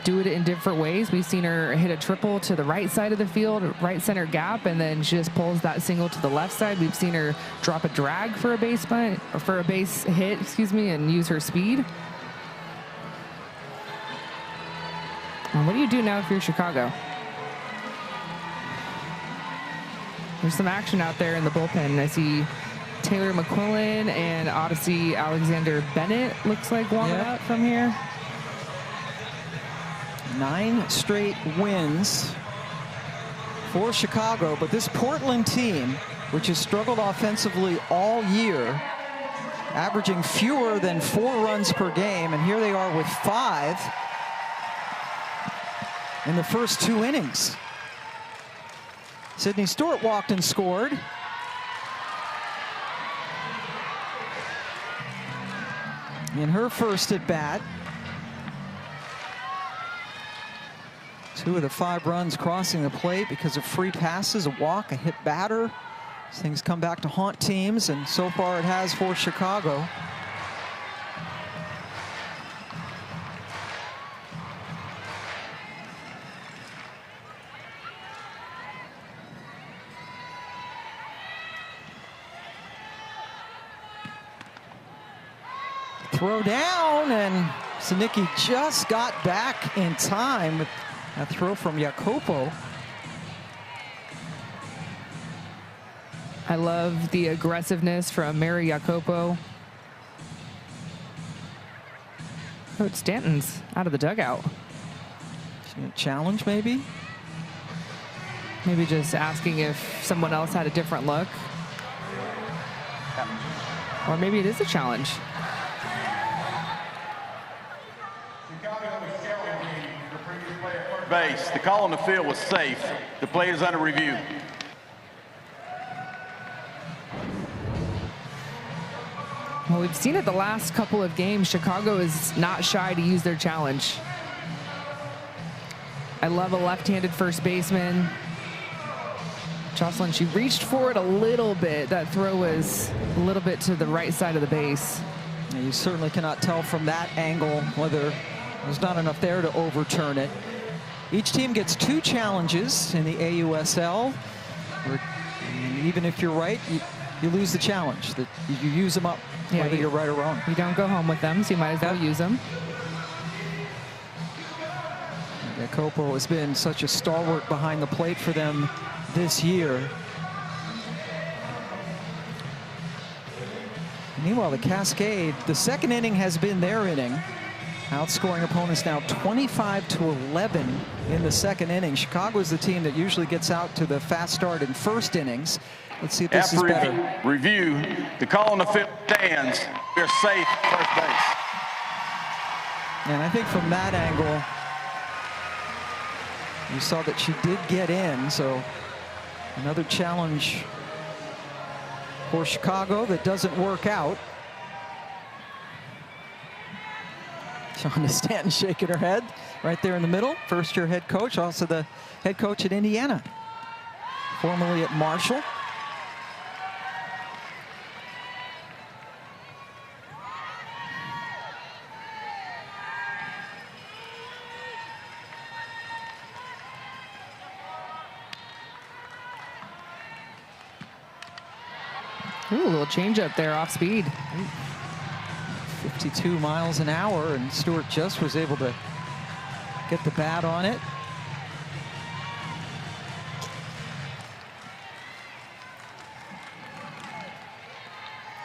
Do it in different ways. We've seen her hit a triple to the right side of the field, right center gap, and then she just pulls that single to the left side. We've seen her drop a drag for a base bunt, or for a base hit, excuse me, and use her speed. And what do you do now if you're Chicago? There's some action out there in the bullpen. I see Taylor McQuillan and Odyssey Alexander Bennett looks like warming up from here. 9 straight wins for Chicago, but this Portland team, which has struggled offensively all year, averaging fewer than 4 runs per game, and here they are with 5 in the first 2 innings. Sydney Stewart walked and scored. In her first at bat. 2 of the 5 runs crossing the plate because of free passes, a walk, a hit batter. These things come back to haunt teams, and so far it has for Chicago. Throw down, and Zanicki just got back in time with a throw from Jacopo. I love the aggressiveness from Mary Jacopo. Coach Stanton's out of the dugout. Challenge, maybe? Maybe just asking if someone else had a different look. Or maybe it is a challenge. Base. The call on the field was safe. The play is under review. Well, we've seen it the last couple of games. Chicago is not shy to use their challenge. I love a left-handed first baseman. Jocelyn, she reached for it a little bit. That throw was a little bit to the right side of the base. And you certainly cannot tell from that angle whether there's not enough there to overturn it. Each team gets 2 challenges in the AUSL. And even if you're right, you lose the challenge. That you use them up, whether you're right or wrong. You don't go home with them, so you might as well use them. Jacopo has been such a stalwart behind the plate for them this year. Meanwhile, the Cascade, the second inning has been their inning. Outscoring opponents now 25-11 in the second inning. Chicago is the team that usually gets out to the fast start in first innings. Let's see if this is better. After review, the call on the field stands. We're safe at first base. And I think from that angle, you saw that she did get in, so another challenge for Chicago that doesn't work out. Shonda Stanton shaking her head right there in the middle. First-year head coach, also the head coach at Indiana, formerly at Marshall. Ooh, a little change up there off speed. 52 miles an hour, and Stewart just was able to get the bat on it.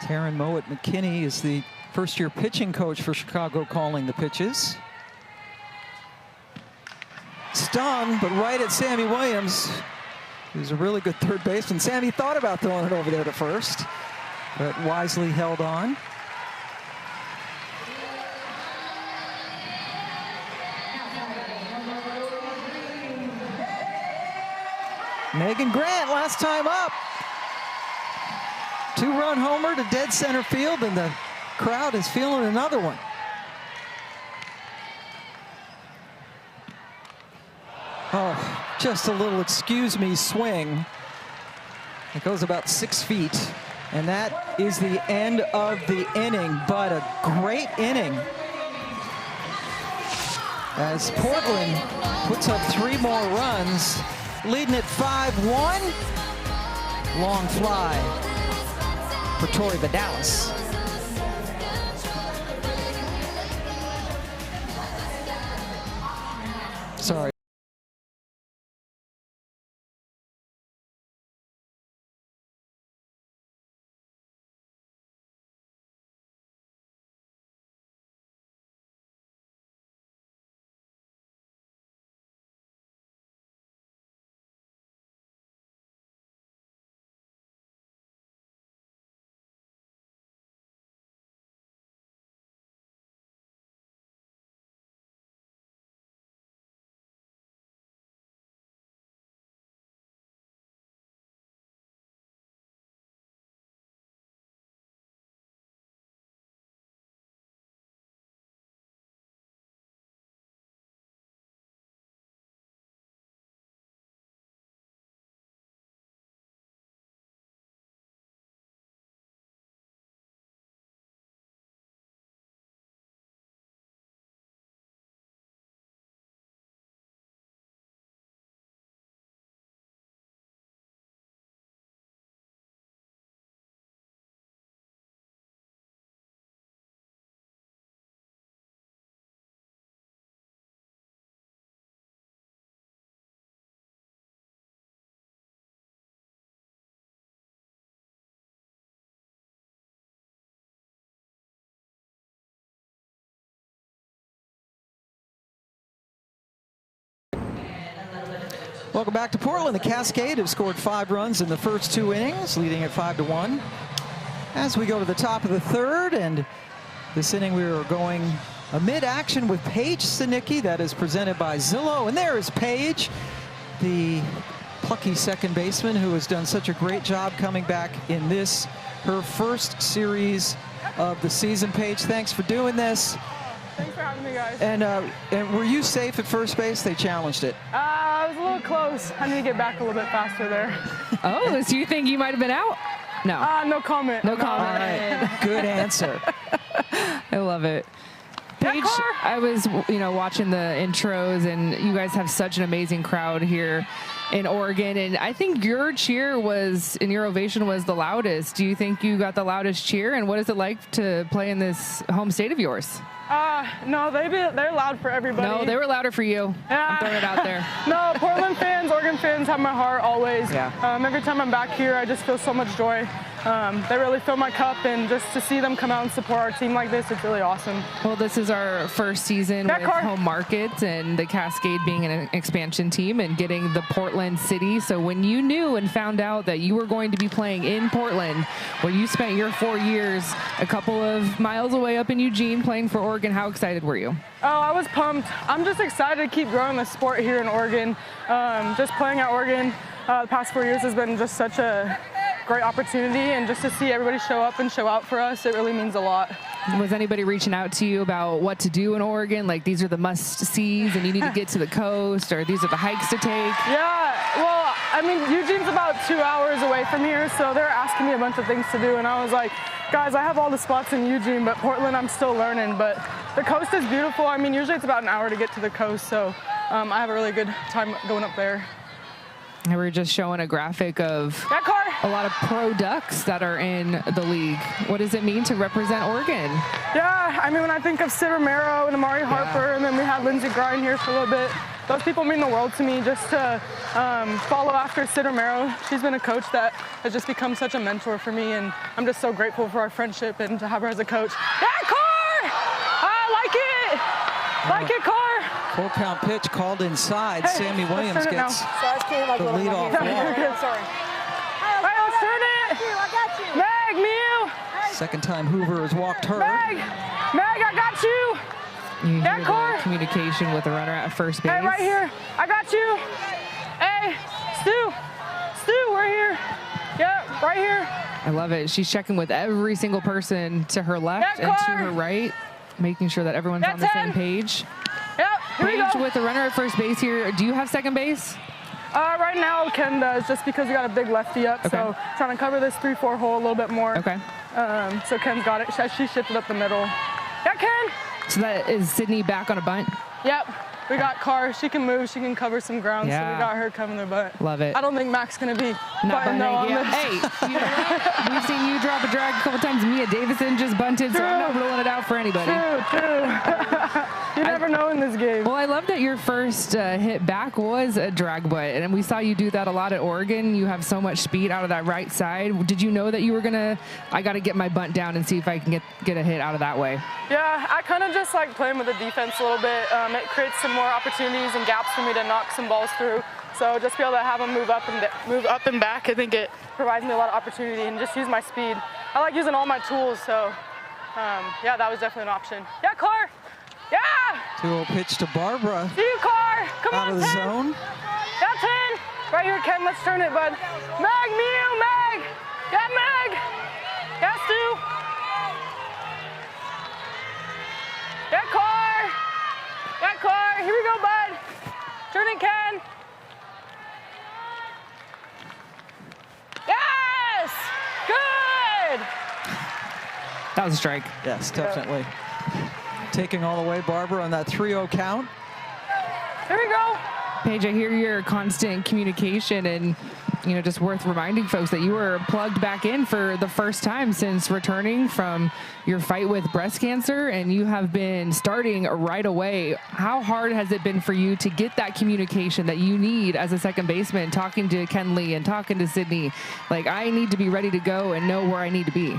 Taryn Mowat-McKinney is the first-year pitching coach for Chicago, calling the pitches. Stung, but right at Sammy Williams, who's a really good third baseman. Sammy thought about throwing it over there to first, but wisely held on. Megan Grant, last time up. 2-run homer to dead center field, and the crowd is feeling another one. Oh, just a little excuse me swing. It goes about 6 feet, and that is the end of the inning, but a great inning as Portland puts up 3 more runs, leading at 5-1. Long fly for Tori Vidalis. Sorry. Welcome back to Portland. The Cascade have scored 5 runs in the first 2 innings, leading at 5-1. As we go to the top of the 3rd, and this inning we are going amid action with Paige Sinicki. That is presented by Zillow. And there is Paige, the plucky second baseman who has done such a great job coming back in this, her first series of the season. Paige, thanks for doing this. Thanks for having me, guys. And were you safe at first base? They challenged it. I was a little close. I need to get back a little bit faster there. Oh, so you think you might have been out? No. No comment. No comment. All right. Good answer. I love it. Paige, I was, watching the intros, and you guys have such an amazing crowd here in Oregon, and I think your cheer and your ovation was the loudest. Do you think you got the loudest cheer, and what is it like to play in this home state of yours? No, they're loud for everybody. No, they were louder for you. I'm throwing it out there. No, Portland fans, Oregon fans have my heart always. Yeah. Every time I'm back here, I just feel so much joy. They really fill my cup, and just to see them come out and support our team like this, it's really awesome. Well, this is our first season with home markets and the Cascade being an expansion team and getting the Portland city. So when you knew and found out that you were going to be playing in Portland, where you spent your 4 years a couple of miles away up in Eugene playing for Oregon, how excited were you? Oh, I was pumped. I'm just excited to keep growing the sport here in Oregon. Just playing at Oregon the past 4 years has been just such a great opportunity, and just to see everybody show up and show out for us, it really means a lot. Was anybody reaching out to you about what to do in Oregon? Like, these are the must-sees and you need to get to the coast, or these are the hikes to take? Yeah, well, I mean, Eugene's about 2 hours away from here, so they're asking me a bunch of things to do, and I was like, guys, I have all the spots in Eugene, but Portland, I'm still learning. But the coast is beautiful. I mean, usually it's about an hour to get to the coast, so I have a really good time going up there. And we were just showing a graphic of a lot of pro Ducks that are in the league. What does it mean to represent Oregon? Yeah, I mean, when I think of Sid Romero and Amari Harper, and then we had Lindsey Grind here for a little bit, those people mean the world to me. Just to follow after Sid Romero, she's been a coach that has just become such a mentor for me, and I'm just so grateful for our friendship and to have her as a coach. Yeah, Car! I like it! Like it, Car! Full count pitch called inside. Hey, Sammy Williams gets the leadoff walk. Sorry. All right, let's turn it. I got you. Meg, Mew. Second time Hoover has walked her. Meg, I got you. You hear the communication with the runner at first base. Hey, right here. I got you. Hey, Stu, we're here. Yeah, right here. I love it. She's checking with every single person to her left and to her right, making sure that everyone's on the same page. Yep, here we Paige go. with the runner at first base here. Do you have second base? Right now, Ken does, just because we got a big lefty up. Okay. So trying to cover this 3-4 hole a little bit more. Okay. So Ken's got it. She shifted up the middle. Yeah, Ken. So that is Sydney back on a bunt? Yep. We got Car. She can move. She can cover some ground. Yeah. So we got her coming the bunt. Love it. I don't think Mac's going to be Not butting no on this. Hey, you know what? We've seen you drop a drag a couple times. Mia Davison just bunted, so I'm not ruling it out for anybody. True. You never know in this game. Well, I love that your first hit back was a drag butt, and we saw you do that a lot at Oregon. You have so much speed out of that right side. Did you know that you were I got to get my bunt down and see if I can get a hit out of that way? Yeah, I kind of just like playing with the defense a little bit. It creates some more opportunities and gaps for me to knock some balls through. So just be able to have them move up and back, I think it provides me a lot of opportunity, and just use my speed. I like using all my tools, so yeah, that was definitely an option. Yeah, Car. Yeah! 2-0 pitch to Barbara. See you, Car. Come out on, of the 10. zone. Yeah, 10. Right here, Ken. Let's turn it, bud. Meg, Mew, Meg. Yeah, Meg. Yeah, Stu. Yeah, Car. Yeah, Car. Here we go, bud. Turn it, Ken. Yes! Good! That was a strike. Yes, definitely. Taking all the way, Barbara, on that 3-0 count. Here we go. Paige, I hear your constant communication, and just worth reminding folks that you were plugged back in for the first time since returning from your fight with breast cancer, and you have been starting right away. How hard has it been for you to get that communication that you need as a second baseman, talking to Kenley and talking to Sydney? Like, I need to be ready to go and know where I need to be.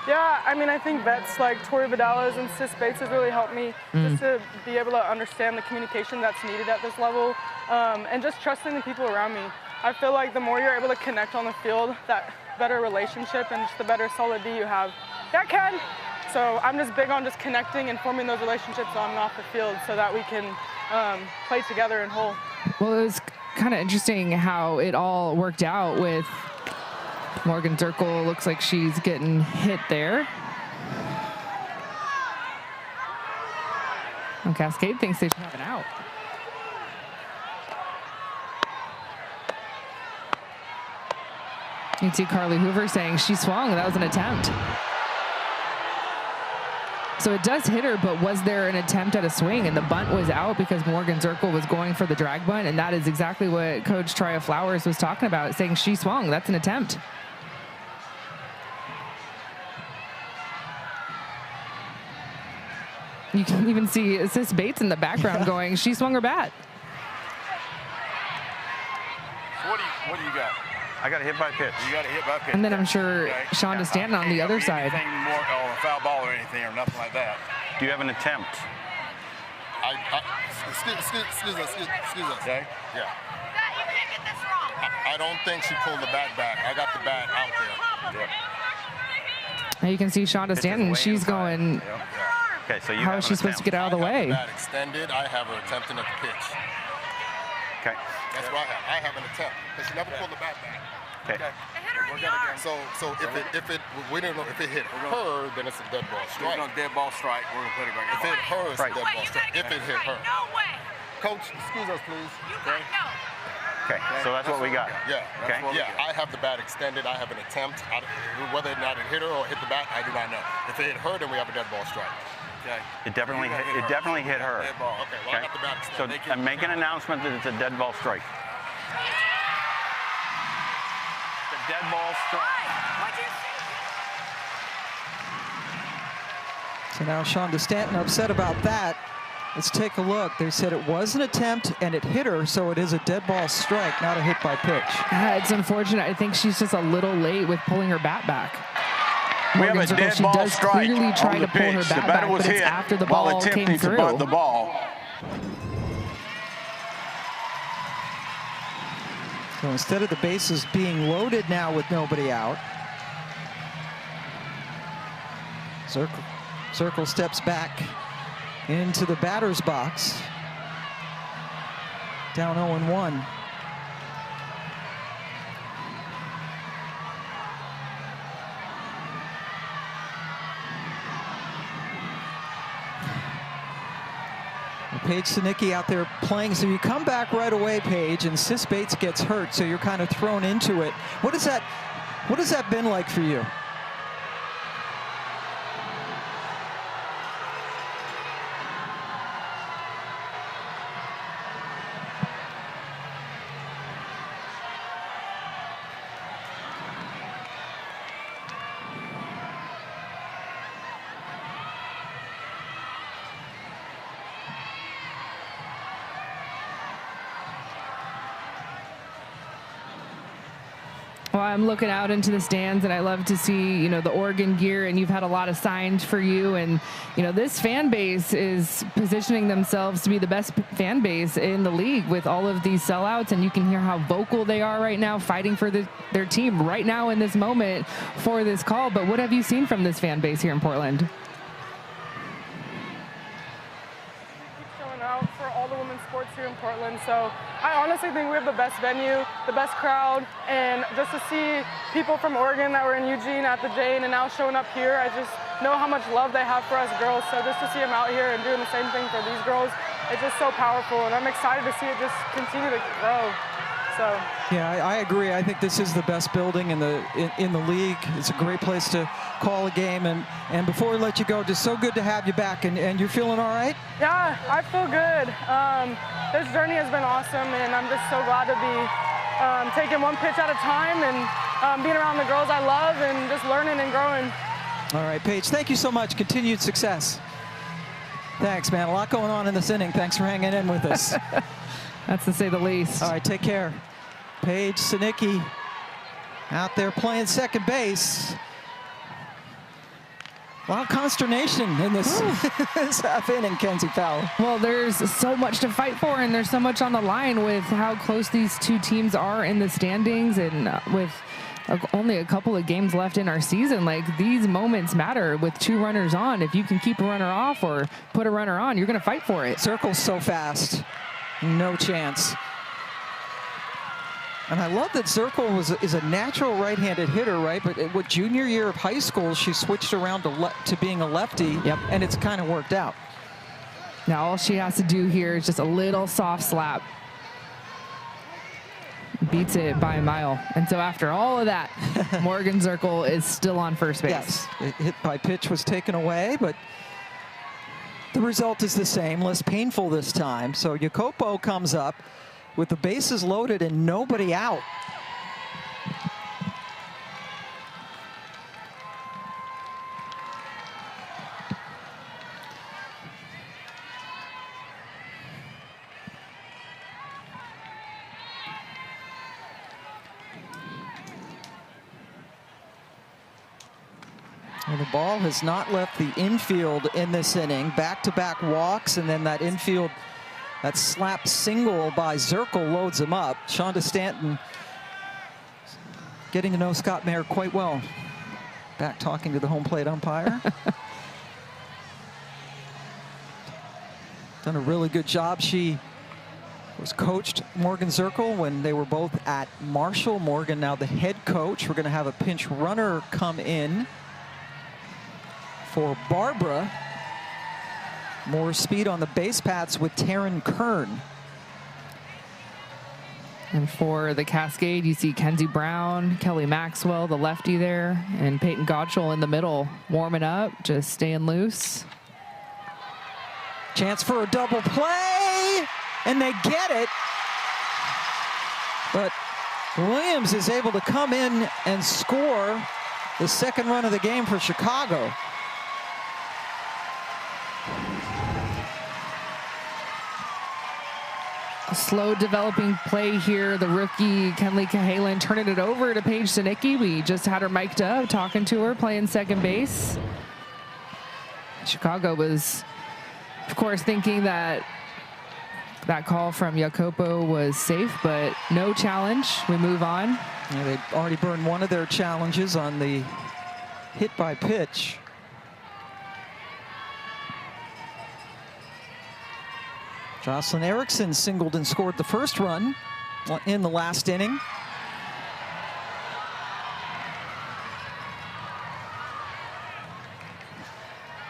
Yeah, I mean, I think vets like Tori Vidalas and Sis Bates has really helped me just to be able to understand the communication that's needed at this level, and just trusting the people around me. I feel like the more you're able to connect on the field, that better relationship and just the better solid D you have. Yeah, Ken. So I'm just big on just connecting and forming those relationships on and off the field so that we can play together in whole. Well, it was kind of interesting how it all worked out with Morgan Zirkle. Looks like she's getting hit there. And Cascade thinks they should have an out. You can see Carly Hoover saying she swung. That was an attempt. So it does hit her, but was there an attempt at a swing? And the bunt was out because Morgan Zirkle was going for the drag bunt, and that is exactly what Coach Trya Flowers was talking about, saying she swung. That's an attempt. You can even see Sis Bates in the background going, she swung her bat. So what do you got? I got a hit by pitch. You got a hit by pitch. And then I'm sure Shonda Stanton on the other side. Anything more on a foul ball or anything or nothing like that. Do you have an attempt? Excuse us. Okay. Yeah. You can't get this wrong. I don't think she pulled the bat back. I got the bat out there. Yep. Now you can see Shonda Stanton. She's going. Yep. Okay, so you How is she supposed to get out of the way? I have the bat extended. I have her attempting at the pitch. Okay. That's what I have. I have an attempt. But she never pulled the bat back. Okay. So if we don't know if it hit her, then it's a dead ball strike. There's no dead ball strike. We're gonna put it back. If it hit her, it's a dead ball strike. If it hit her. No way. Coach, excuse us, please. You got no. Okay, so that's what we got. Yeah. Okay. Yeah, I have the bat extended. I have an attempt. Whether or not it hit her or hit the bat, I do not know. If it hit her, then we have a dead ball strike. Okay. It definitely hit her. Dead ball. Okay, well, I got the bat So extended. make an announcement that it's a dead ball strike. The dead ball strike. What'd you see? So now Shonda Stanton upset about that. Let's take a look. They said it was an attempt and it hit her, so it is a dead ball strike, not a hit by pitch. It's unfortunate. I think she's just a little late with pulling her bat back. We have a Zirkle, dead she ball does strike clearly try on to the pull her pitch. bat The batter back, was but it's hit after the while ball attempting came to through. bunt the ball. So instead of the bases being loaded now with nobody out, Zirkle steps back into the batter's box. Down 0-1. Paige Sinicki out there playing. So you come back right away, Paige, and Sis Bates gets hurt, so you're kind of thrown into it. What has that been like for you? Well, I'm looking out into the stands, and I love to see, you know, the Oregon gear, and you've had a lot of signed for you. And, you know, this fan base is positioning themselves to be the best fan base in the league with all of these sellouts, and you can hear how vocal they are right now, fighting for their team right now in this moment for this call. But what have you seen from this fan base here in Portland? Out for all the women's sports here in Portland. So I honestly think we have the best venue, the best crowd, and just to see people from Oregon that were in Eugene at the Jane and now showing up here, I just know how much love they have for us girls. So just to see them out here and doing the same thing for these girls, it's just so powerful, and I'm excited to see it just continue to grow. So yeah, I agree. I think this is the best building in the league. It's a great place to call a game. And before we let you go, just so good to have you back. And you're feeling all right? Yeah, I feel good. This journey has been awesome, and I'm just so glad to be taking one pitch at a time and being around the girls I love and just learning and growing. All right, Paige, thank you so much. Continued success. Thanks, man. A lot going on in this inning. Thanks for hanging in with us. That's to say the least. All right, take care. Paige Sinicki out there playing second base. A lot of consternation in this, this half inning, Kenzie Fowler. Well, there's so much to fight for, and there's so much on the line with how close these two teams are in the standings, and with only a couple of games left in our season. Like, these moments matter with 2 runners on. If you can keep a runner off or put a runner on, you're going to fight for it. Circle's so fast, no chance. And I love that Zirkle is a natural right-handed hitter, right? But with junior year of high school, she switched around to being a lefty, and it's kind of worked out. Now all she has to do here is just a little soft slap. Beats it by a mile. And so after all of that, Morgan Zirkle is still on first base. Yes, hit by pitch was taken away, but the result is the same, less painful this time. So Jacopo comes up with the bases loaded and nobody out. Well, the ball has not left the infield in this inning. Back-to-back walks, and then that infield, that slap single by Zirkle loads him up. Shonda Stanton getting to know Scott Mayer quite well. Back talking to the home plate umpire. Done a really good job. She was coached Morgan Zirkle when they were both at Marshall. Morgan now the head coach. We're going to have a pinch runner come in for Barbara. More speed on the base paths with Taryn Kern. And for the Cascade, you see Kenzie Brown, Kelly Maxwell, the lefty there, and Peyton Gottschall in the middle, warming up, just staying loose. Chance for a double play, and they get it. But Williams is able to come in and score the second run of the game for Chicago. A slow developing play here. The rookie Kenley Cahalan turning it over to Paige Sinicki. We just had her mic'd up, talking to her, playing second base. Chicago was, of course, thinking that that call from Jacopo was safe, but no challenge. We move on. Yeah, they've already burned one of their challenges on the hit by pitch. Jocelyn Erickson singled and scored the first run in the last inning.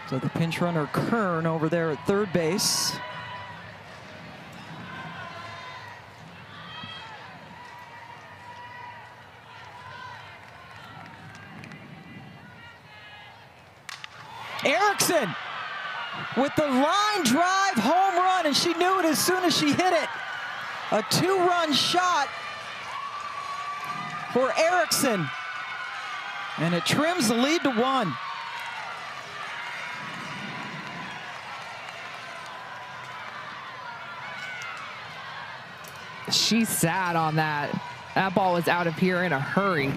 So the pinch runner Kern over there at third base. Erickson with the line drive home run, and she knew it as soon as she hit it. A 2-run shot for Erickson, and it trims the lead to 1. She sat on that. That ball was out of here in a hurry.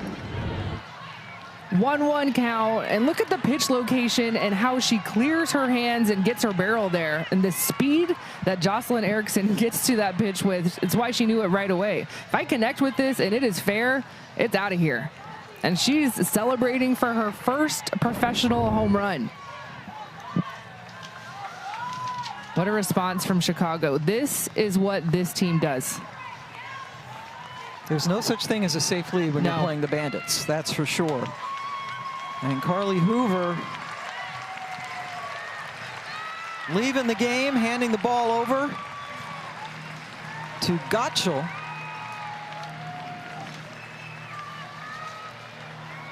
1-1 count, and look at the pitch location and how she clears her hands and gets her barrel there. And the speed that Jocelyn Erickson gets to that pitch with, it's why she knew it right away. If I connect with this and it is fair, it's out of here. And she's celebrating for her first professional home run. What a response from Chicago. This is what this team does. There's no such thing as a safe lead when you're playing the Bandits, that's for sure. And Carly Hoover leaving the game, handing the ball over to Gottschall.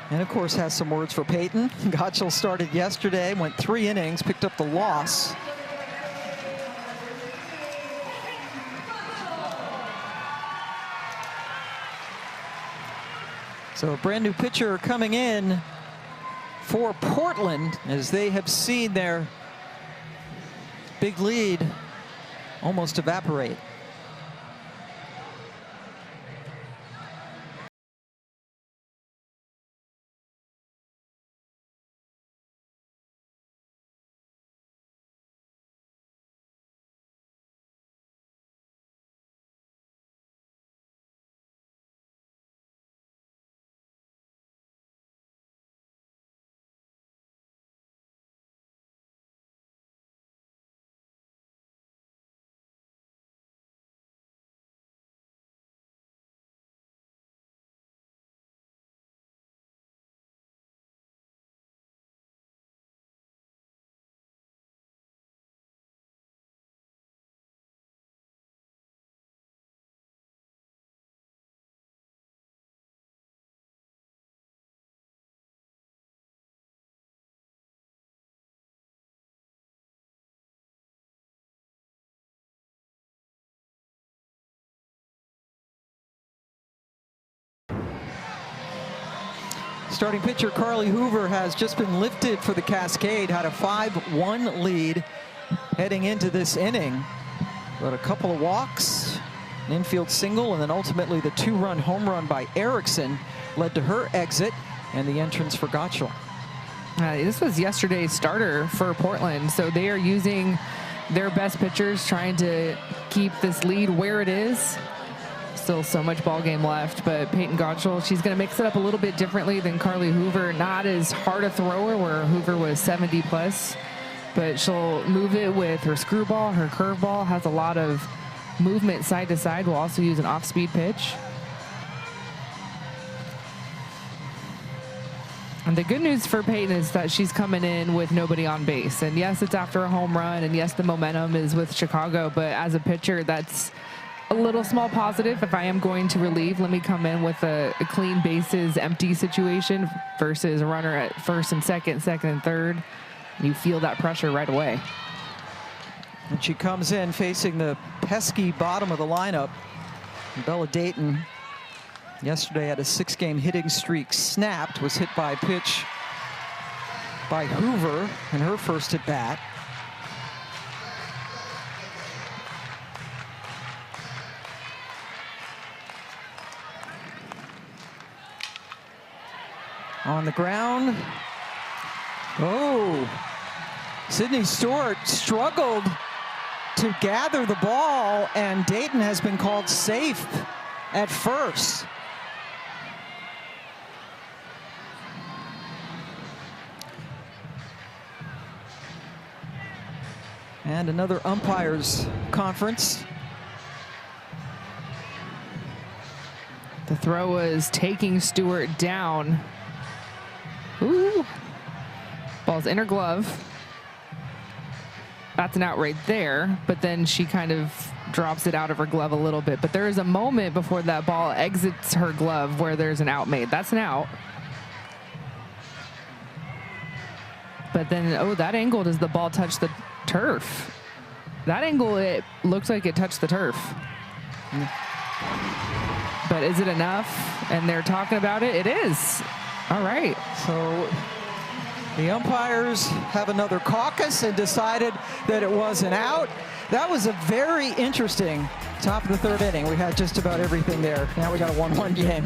And of course has some words for Peyton. Gottschall started yesterday, went 3 innings, picked up the loss. So a brand new pitcher coming in for Portland as they have seen their big lead almost evaporate. Starting pitcher Carly Hoover has just been lifted for the Cascade, had a 5-1 lead heading into this inning. But a couple of walks, an infield single, and then ultimately the 2-run home run by Erickson led to her exit and the entrance for Gottschall. This was yesterday's starter for Portland, so they are using their best pitchers, trying to keep this lead where it is. Still so much ball game left, but Peyton Gottschall, she's going to mix it up a little bit differently than Carly Hoover. Not as hard a thrower, where Hoover was 70 plus, but she'll move it with her screwball, her curveball, has a lot of movement side to side. Will also use an off-speed pitch. And the good news for Peyton is that she's coming in with nobody on base. And yes, it's after a home run, and yes, the momentum is with Chicago, but as a pitcher, that's a little small positive. If I am going to relieve, let me come in with a clean bases empty situation versus a runner at first and second and third. You feel that pressure right away. And she comes in facing the pesky bottom of the lineup. Bella Dayton yesterday had a 6-game hitting streak snapped, was hit by a pitch by Hoover in her first at bat. On the ground. Oh, Sydney Stewart struggled to gather the ball, and Dayton has been called safe at first. And another umpires conference. The throw was taking Stewart down. Ooh. Ball's in her glove. That's an out right there, but then she kind of drops it out of her glove a little bit. But there is a moment before that ball exits her glove where there's an out made. That's an out. But then, oh, that angle, does the ball touch the turf? That angle, it looks like it touched the turf. But is it enough? And they're talking about it. It is. All right. So the umpires have another caucus and decided that it was an out. That was a very interesting top of the third inning. We had just about everything there. Now we got a 1-1 game.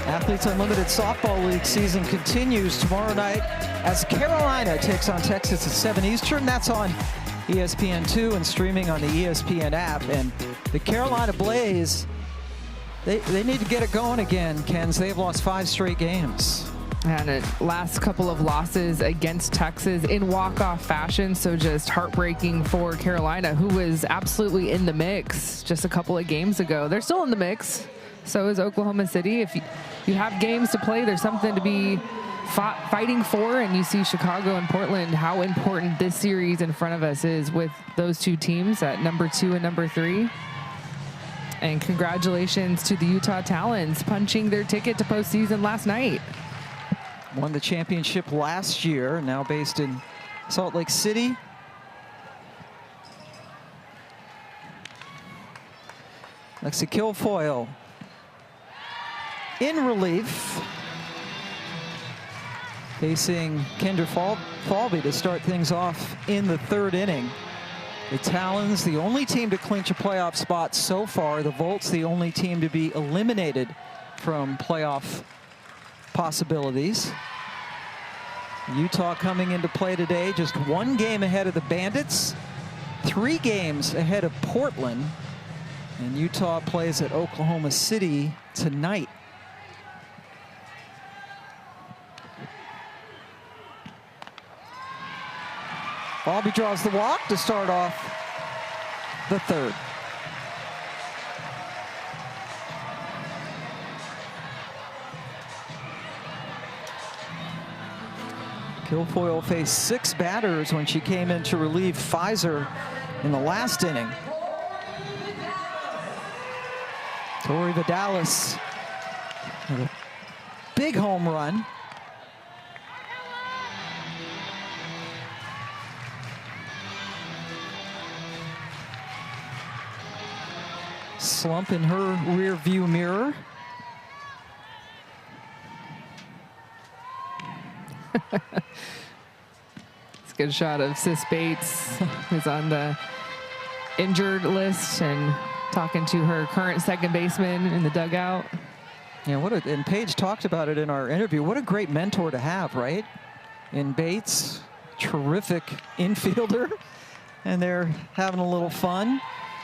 Athletes Unlimited Softball League season continues tomorrow night as Carolina takes on Texas at 7 Eastern. That's on ESPN2 and streaming on the ESPN app. And the Carolina Blaze, they need to get it going again, Kens. They've lost 5 straight games. And the last couple of losses against Texas in walk-off fashion, so just heartbreaking for Carolina, who was absolutely in the mix just a couple of games ago. They're still in the mix. So is Oklahoma City. If you have games to play, there's something to be fighting for, and you see Chicago and Portland, how important this series in front of us is with those two teams at number 2 and number 3. And congratulations to the Utah Talons punching their ticket to postseason last night. Won the championship last year, now based in Salt Lake City. Lexi Kilfoyle in relief, facing Kendra Falvey to start things off in the 3rd inning. The Talons, the only team to clinch a playoff spot so far. The Volts, the only team to be eliminated from playoff possibilities. Utah coming into play today, just 1 game ahead of the Bandits, 3 games ahead of Portland. And Utah plays at Oklahoma City tonight. Falvey draws the walk to start off the 3rd. Kilfoyle faced 6 batters when she came in to relieve Pfizer in the last inning. Tori Vidalis with a big home run. Slump in her rear view mirror. It's a good shot of Sis Bates, who's on the injured list and talking to her current second baseman in the dugout. Yeah, and Paige talked about it in our interview. What a great mentor to have, right? In Bates, terrific infielder, and they're having a little fun.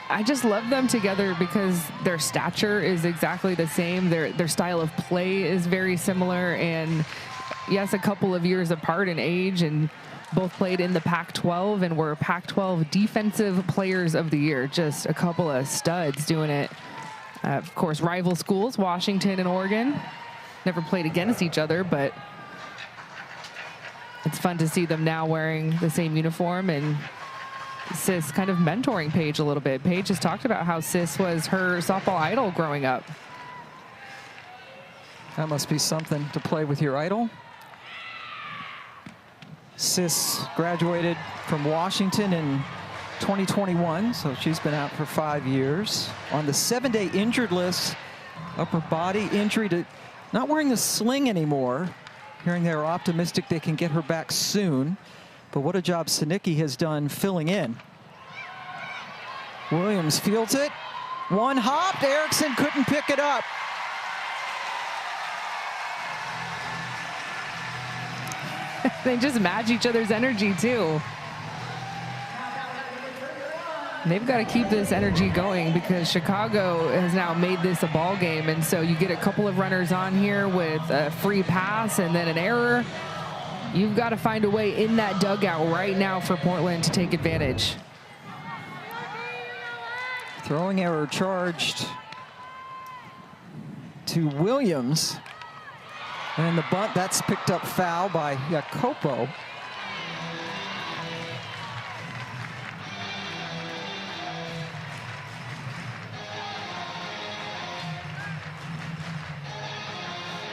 I just love them together because their stature is exactly the same. Their style of play is very similar, and yes, a couple of years apart in age, and both played in the Pac-12 and were Pac-12 Defensive Players of the Year. Just a couple of studs doing it. Of course, rival schools, Washington and Oregon. Never played against each other, but it's fun to see them now wearing the same uniform, and Sis kind of mentoring Paige a little bit. Paige has talked about how Sis was her softball idol growing up. That must be something to play with your idol. Sis graduated from Washington in 2021, so she's been out for 5 years. On the 7-day injured list, upper body injury to not wearing the sling anymore. Hearing they're optimistic they can get her back soon. But what a job Sinicki has done filling in. Williams fields it. One hopped. Erickson couldn't pick it up. They just match each other's energy, too. They've got to keep this energy going because Chicago has now made this a ball game. And so you get a couple of runners on here with a free pass and then an error. You've got to find a way in that dugout right now for Portland to take advantage. Throwing error charged to Williams. And the bunt, that's picked up foul by Jacopo.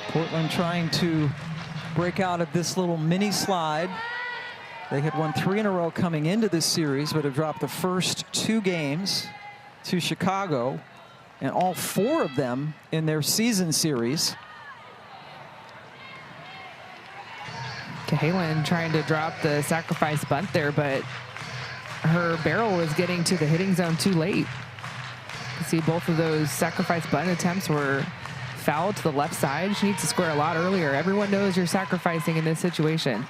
Portland trying to break out of this little mini slide. They had won 3 in a row coming into this series, but have dropped the first 2 games to Chicago, and all 4 of them in their season series. Cahalan trying to drop the sacrifice bunt there, but her barrel was getting to the hitting zone too late. You see both of those sacrifice bunt attempts were foul to the left side. She needs to square a lot earlier. Everyone knows you're sacrificing in this situation.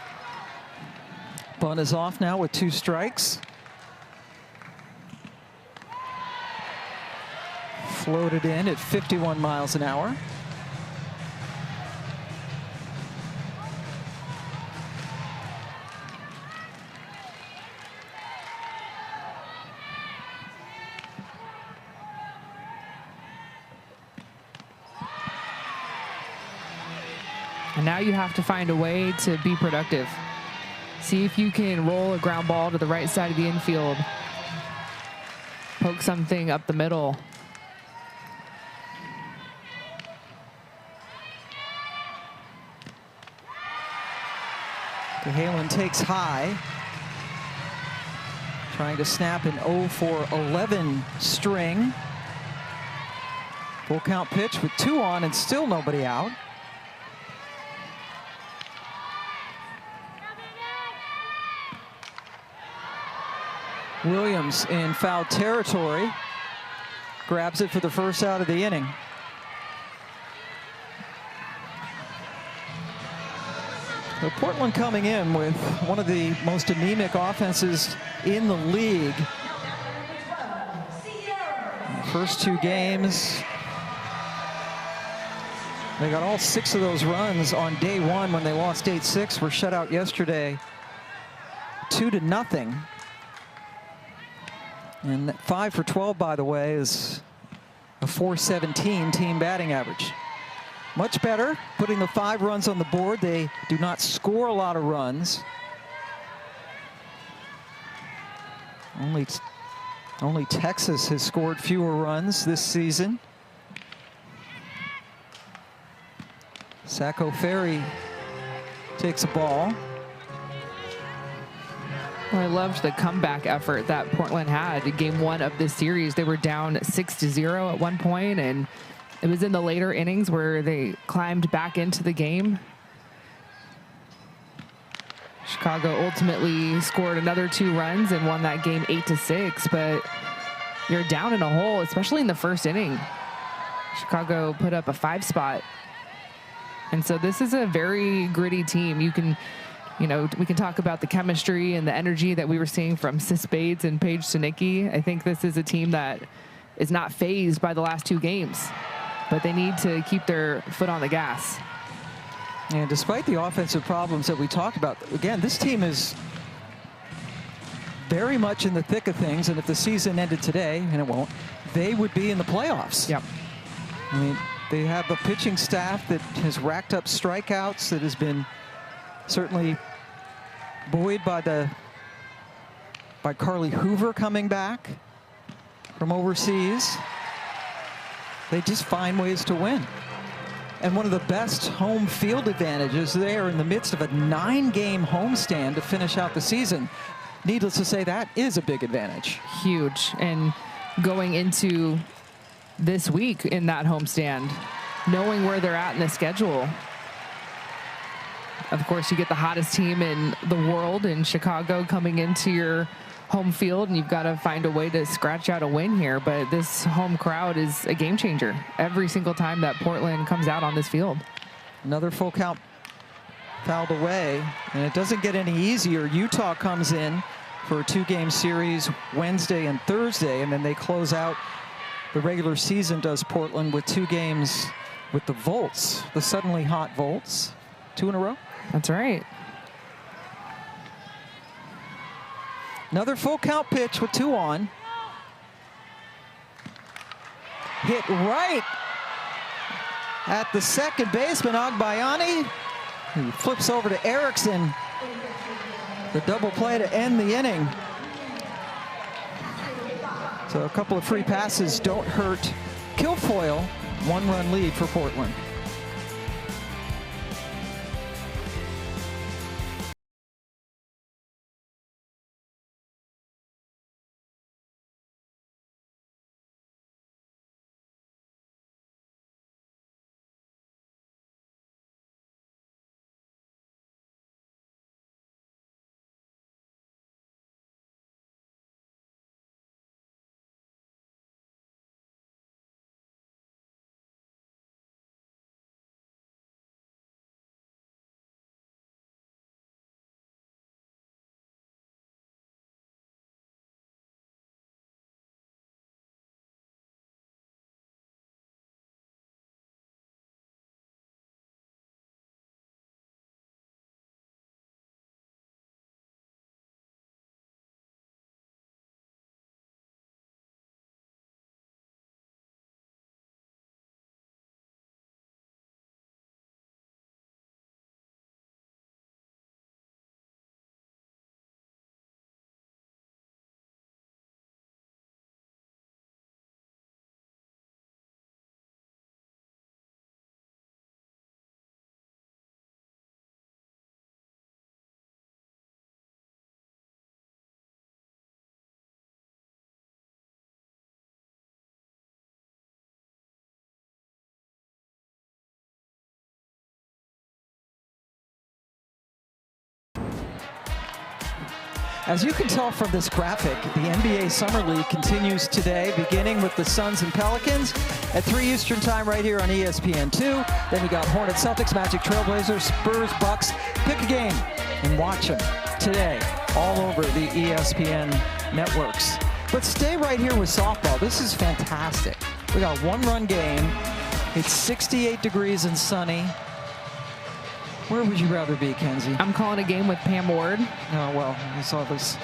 Bunt is off now with 2 strikes. Floated in at 51 miles an hour. And now you have to find a way to be productive. See if you can roll a ground ball to the right side of the infield. Poke something up the middle. Cahalan takes high. Trying to snap an 0 for 11 string. Full count pitch with 2 on and still nobody out. Williams in foul territory. Grabs it for the first out of the inning. So Portland coming in with one of the most anemic offenses in the league. The first 2 games, they got all 6 of those runs on day 1 when they lost 8-6. Were shut out yesterday 2-0. And that 5 for 12, by the way, is a .417 team batting average. Much better, putting the 5 runs on the board. They do not score a lot of runs. Only Texas has scored fewer runs this season. Sacco Ferry takes a ball. Well, I loved the comeback effort that Portland had in game 1 of this series. They were down 6-0 at one point, and it was in the later innings where they climbed back into the game. Chicago ultimately scored another 2 runs and won that game 8-6, but you're down in a hole, especially in the first inning. Chicago put up a 5 spot. And so this is a very gritty team. You can, we can talk about the chemistry and the energy that we were seeing from Sis Bates and Paige Sinicki. I think this is a team that is not phased by the last 2 games, but they need to keep their foot on the gas. And despite the offensive problems that we talked about, again, this team is very much in the thick of things. And if the season ended today, and it won't, they would be in the playoffs. Yep. I mean, they have a pitching staff that has racked up strikeouts, that has been certainly buoyed by Carly Hoover coming back from overseas. They just find ways to win. And one of the best home field advantages, they are in the midst of a 9-game homestand to finish out the season. Needless to say, that is a big advantage. Huge. And going into this week in that homestand, knowing where they're at in the schedule. Of course, you get the hottest team in the world in Chicago coming into your home field, and you've got to find a way to scratch out a win here. But this home crowd is a game changer every single time that Portland comes out on this field. Another full count fouled away, and it doesn't get any easier. Utah comes in for a 2-game series Wednesday and Thursday, and then they close out the regular season, does Portland, with 2 games with the Volts, the suddenly hot Volts. 2 in a row. That's right. Another full count pitch with 2 on. Hit right at the second baseman, Agbayani, who flips over to Erickson. The double play to end the inning. So a couple of free passes don't hurt Kilfoyle. 1-run lead for Portland. As you can tell from this graphic, the NBA Summer League continues today, beginning with the Suns and Pelicans at 3 Eastern time right here on ESPN2. Then you got Hornets, Celtics, Magic, Trailblazers, Spurs, Bucks. Pick a game and watch them today all over the ESPN networks. But stay right here with softball. This is fantastic. We got a one-run game. It's 68 degrees and sunny. Where would you rather be, Kenzie? I'm calling a game with Pam Ward. Oh, well, we saw this.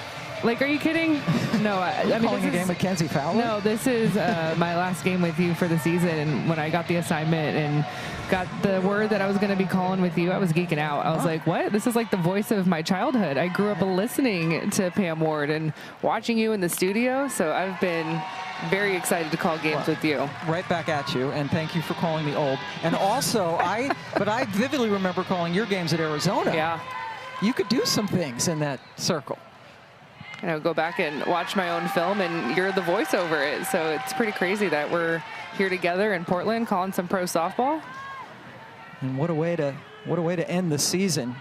Like, are you kidding? No, I mean, calling a game with Kenzie Fowler? No, this is my last game with you for the season. And when I got the assignment and got the word that I was going to be calling with you, I was geeking out. I was like, what? This is like the voice of my childhood. I grew up listening to Pam Ward and watching you in the studio. So I've been very excited to call games with you. Right back at you, and thank you for calling me old. And also, I vividly remember calling your games at Arizona. Yeah. You could do some things in that circle. You know, go back and watch my own film, and you're the voice over it. So it's pretty crazy that we're here together in Portland calling some pro softball. And what a way to end the season.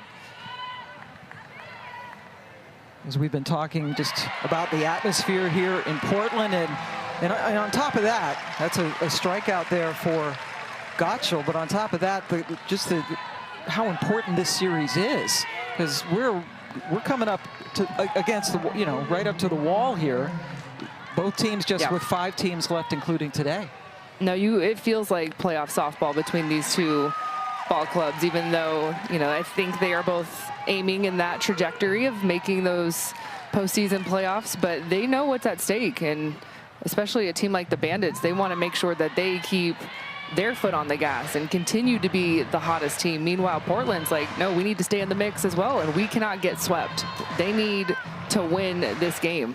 As we've been talking just about the atmosphere here in Portland, and on top of that, that's a strikeout there for Gottschall. But on top of that, how important this series is, because we're coming up against the, you know, right up to the wall here. Both teams just with 5 teams left, including today. No, it feels like playoff softball between these two ball clubs, even though, you know, I think they are both aiming in that trajectory of making those postseason playoffs, but they know what's at stake. And especially a team like the Bandits, they want to make sure that they keep their foot on the gas and continue to be the hottest team. Meanwhile, Portland's like, no, we need to stay in the mix as well, and we cannot get swept. They need to win this game.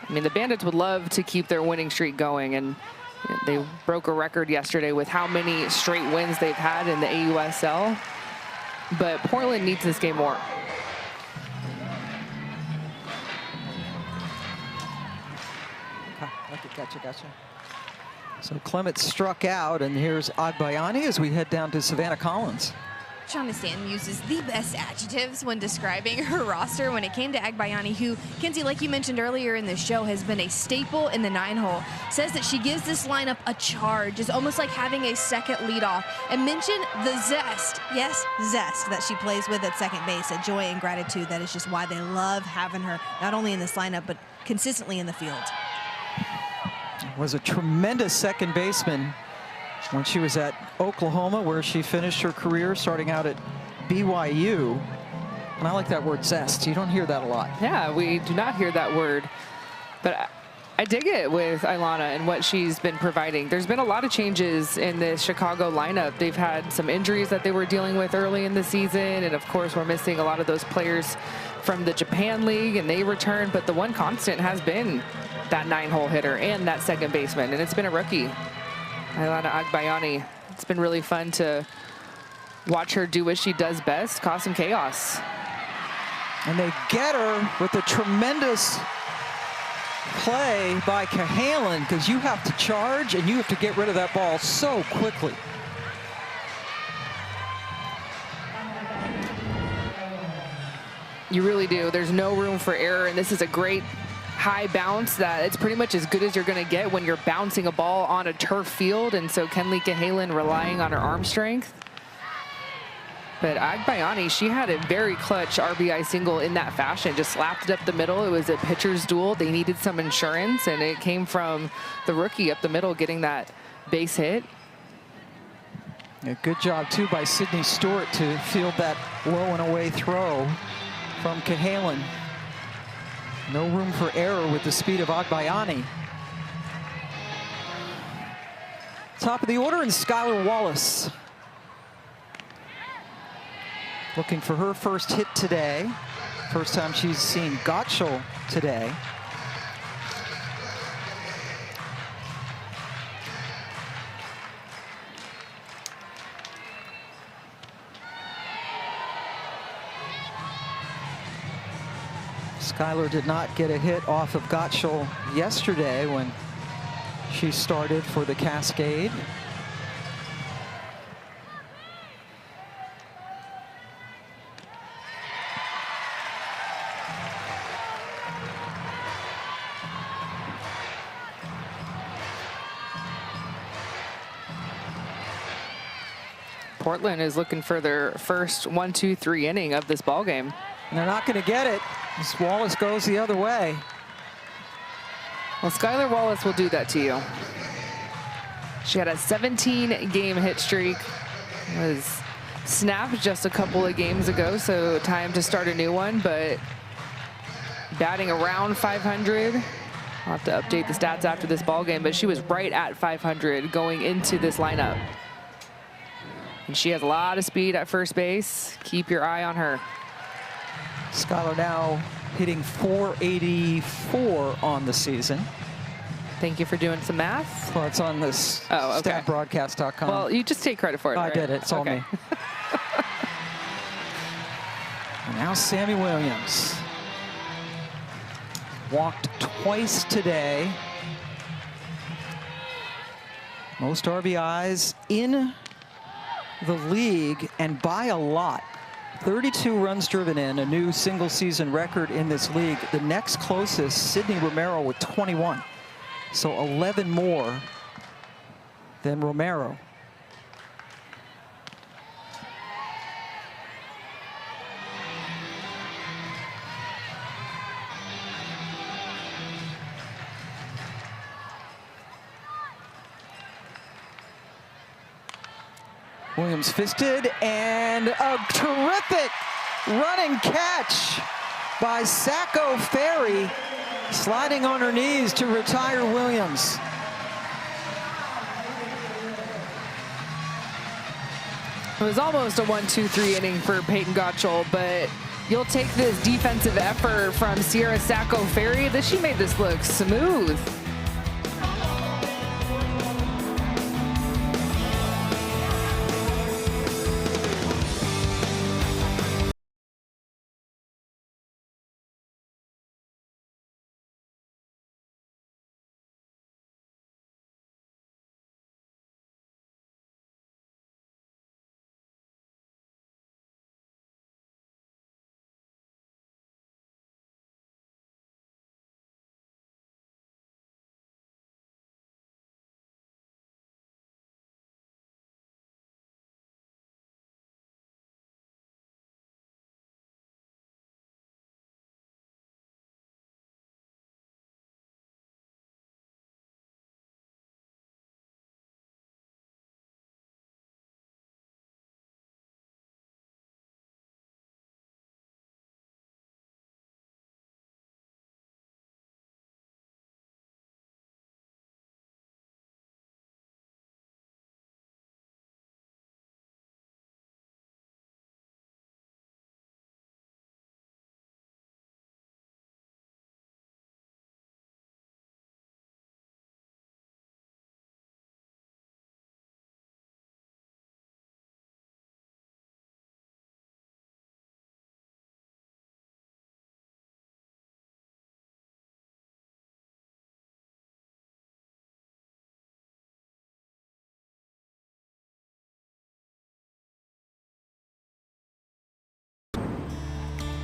I mean, the Bandits would love to keep their winning streak going, and they broke a record yesterday with how many straight wins they've had in the AUSL. But Portland needs this game more. Gotcha. So Clement struck out, and here's Agbayani as we head down to Savannah Collins. Shauna Stanton uses the best adjectives when describing her roster when it came to Agbayani, who, Kenzie, like you mentioned earlier in the show, has been a staple in the 9-hole. Says that she gives this lineup a charge. It's almost like having a second leadoff. And mention the zest, yes, zest, that she plays with at second base, a joy and gratitude. That is just why they love having her, not only in this lineup, but consistently in the field. Was a tremendous second baseman when she was at Oklahoma, where she finished her career starting out at BYU. And I like that word zest. You don't hear that a lot. Yeah, we do not hear that word. But I dig it with Ilana and what she's been providing. There's been a lot of changes in the Chicago lineup. They've had some injuries that they were dealing with early in the season. And of course, we're missing a lot of those players from the Japan League, and they return. But the one constant has been that 9-hole hitter and that second baseman. And it's been a rookie, Ilana Agbayani. It's been really fun to watch her do what she does best, cause some chaos. And they get her with a tremendous play by Cahalan, because you have to charge and you have to get rid of that ball so quickly. You really do. There's no room for error, and this is a great high bounce that it's pretty much as good as you're going to get when you're bouncing a ball on a turf field. And so Kenleigh Cahalan relying on her arm strength. But Agbayani, she had a very clutch RBI single in that fashion, just slapped it up the middle. It was a pitcher's duel. They needed some insurance, and it came from the rookie up the middle getting that base hit. Yeah, good job, too, by Sydney Stewart to field that low and away throw from Cahalan. No room for error with the speed of Agbayani. Top of the order, and Skylar Wallace looking for her first hit today. First time she's seen Gottschall today. Skylar did not get a hit off of Gottschall yesterday when she started for the Cascade. Portland is looking for their first 1-2-3 inning of this ball game. And they're not going to get it as Wallace goes the other way. Well, Skylar Wallace will do that to you. She had a 17-game hit streak. Was snapped just a couple of games ago, so time to start a new one, but batting around 500. I'll have to update the stats after this ball game, but she was right at 500 going into this lineup. And she has a lot of speed at first base. Keep your eye on her. Skylar now hitting .484 on the season. Thank you for doing some math. Well, it's on this okay. statbroadcast.com. Well, you just take credit for it. I right? did it. It's all okay. me. And now Sammy Williams. Walked twice today. Most RBIs in the league, and by a lot. 32 runs driven in, a new single season record in this league. The next closest, Sydney Romero with 21. So 11 more than Romero. Williams fisted, and a terrific running catch by Sacco Ferry, sliding on her knees to retire Williams. It was almost a 1-2-3 inning for Peyton Gottschall, but you'll take this defensive effort from Sierra Sacco Ferry. She made this look smooth.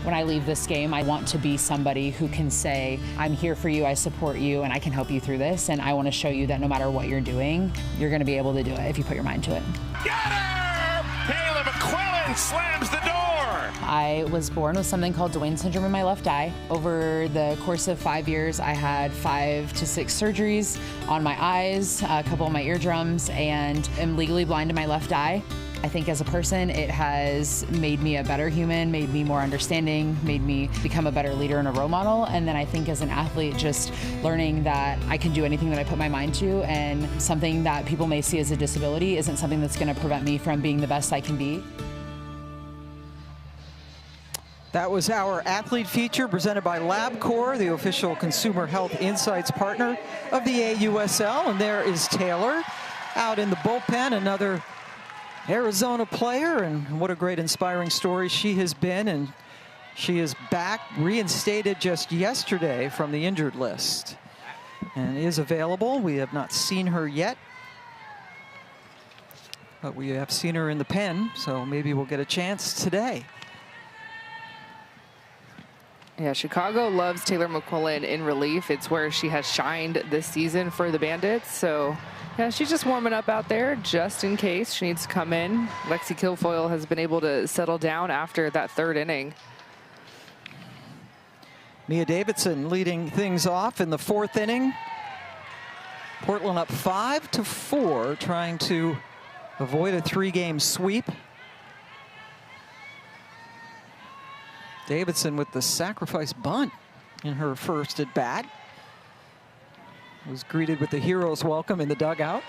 When I leave this game, I want to be somebody who can say, I'm here for you, I support you, and I can help you through this. And I want to show you that no matter what you're doing, you're going to be able to do it if you put your mind to it. Got her! Caleb McQuillan slams the door! I was born with something called Duane syndrome in my left eye. Over the course of 5 years, I had 5 to 6 surgeries on my eyes, a couple of my eardrums, and am legally blind in my left eye. I think as a person, it has made me a better human, made me more understanding, made me become a better leader and a role model. And then I think as an athlete, just learning that I can do anything that I put my mind to, and something that people may see as a disability isn't something that's going to prevent me from being the best I can be. That was our athlete feature presented by LabCorp, the official consumer health insights partner of the AUSL. And there is Taylor out in the bullpen, another Arizona player, and what a great inspiring story she has been. And she is back, reinstated just yesterday from the injured list, and is available. We have not seen her yet, but we have seen her in the pen, so maybe we'll get a chance today. Yeah, Chicago loves Taylor McQuillan in relief. It's where she has shined this season for the Bandits. So Yeah, she's just warming up out there just in case she needs to come in. Lexi Kilfoyle has been able to settle down after that third inning. Mia Davidson leading things off in the fourth inning. Portland up 5-4, trying to avoid a 3-game sweep. Davidson with the sacrifice bunt in her first at bat. Was greeted with the hero's welcome in the dugout.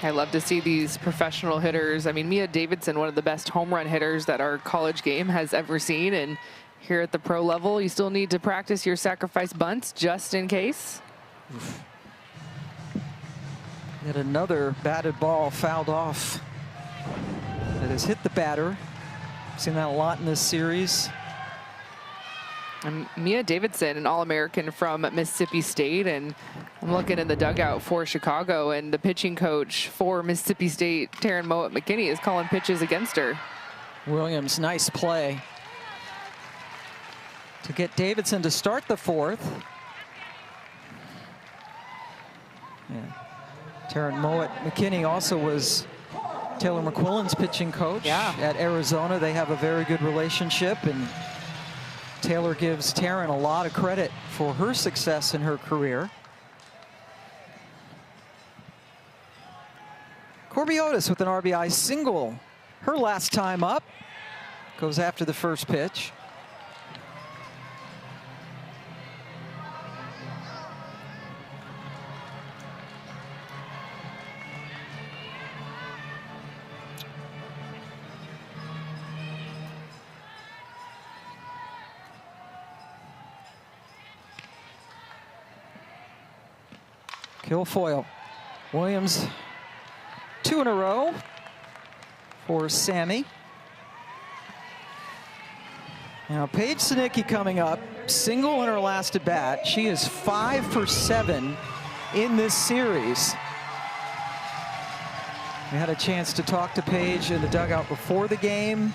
I love to see these professional hitters. I mean, Mia Davidson, one of the best home run hitters that our college game has ever seen. And here at the pro level, you still need to practice your sacrifice bunts just in case. Yet another batted ball fouled off that has hit the batter. Seen that a lot in this series. And Mia Davidson, an All-American from Mississippi State, and I'm looking in the dugout for Chicago, and the pitching coach for Mississippi State, Taryn Mowat-McKinney, is calling pitches against her. Williams, nice play to get Davidson to start the fourth. Yeah. Taryn Mowat-McKinney also was Taylor McQuillan's pitching coach at Arizona. They have a very good relationship, and Taylor gives Taryn a lot of credit for her success in her career. Corby Otis with an RBI single. Her last time up. Goes after the first pitch. Kilfoyle. Williams, 2 in a row for Sammy. Now Paige Sinicki coming up, single in her last at bat. She is 5 for 7 in this series. We had a chance to talk to Paige in the dugout before the game.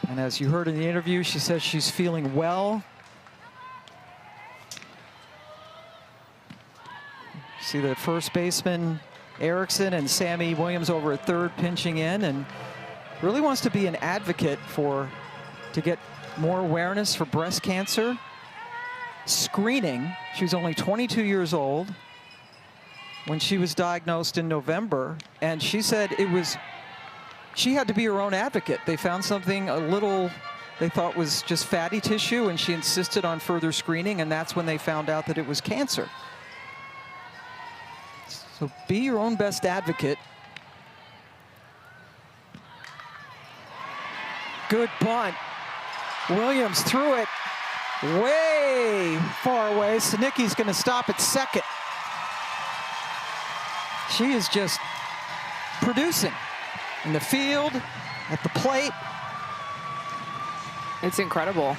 And as you heard in the interview, she says she's feeling well. See the first baseman Erickson and Sammy Williams over at third pinching in, and really wants to be an advocate to get more awareness for breast cancer screening. She was only 22 years old when she was diagnosed in November, and she said she had to be her own advocate. They found something they thought was just fatty tissue, and she insisted on further screening, and that's when they found out that it was cancer. So be your own best advocate. Good bunt. Williams threw it way far away. Sinicki's going to stop at second. She is just producing in the field, at the plate. It's incredible.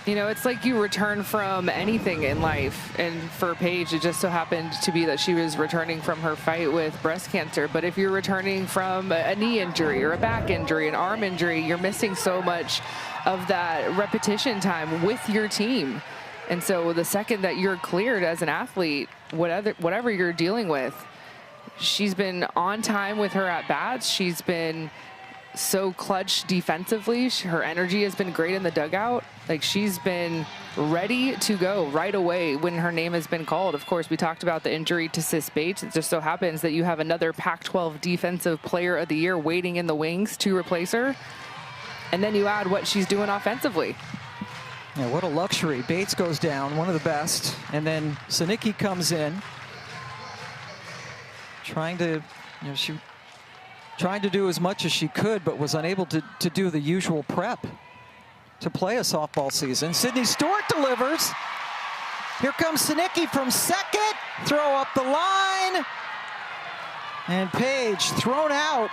You know, it's like you return from anything in life. And for Paige, it just so happened to be that she was returning from her fight with breast cancer. But if you're returning from a knee injury or a back injury, an arm injury, you're missing so much of that repetition time with your team. And so the second that you're cleared as an athlete, whatever you're dealing with, she's been on time with her at-bats. She's been so clutch defensively. Her energy has been great in the dugout. Like, she's been ready to go right away when her name has been called. Of course, we talked about the injury to Sis Bates. It just so happens that you have another Pac-12 Defensive Player of the Year waiting in the wings to replace her. And then you add what she's doing offensively. Yeah, what a luxury. Bates goes down, one of the best. And then Sinicki comes in, trying to do as much as she could, but was unable to do the usual prep to play a softball season. Sydney Stewart delivers. Here comes Sinicki from second. Throw up the line. And Paige thrown out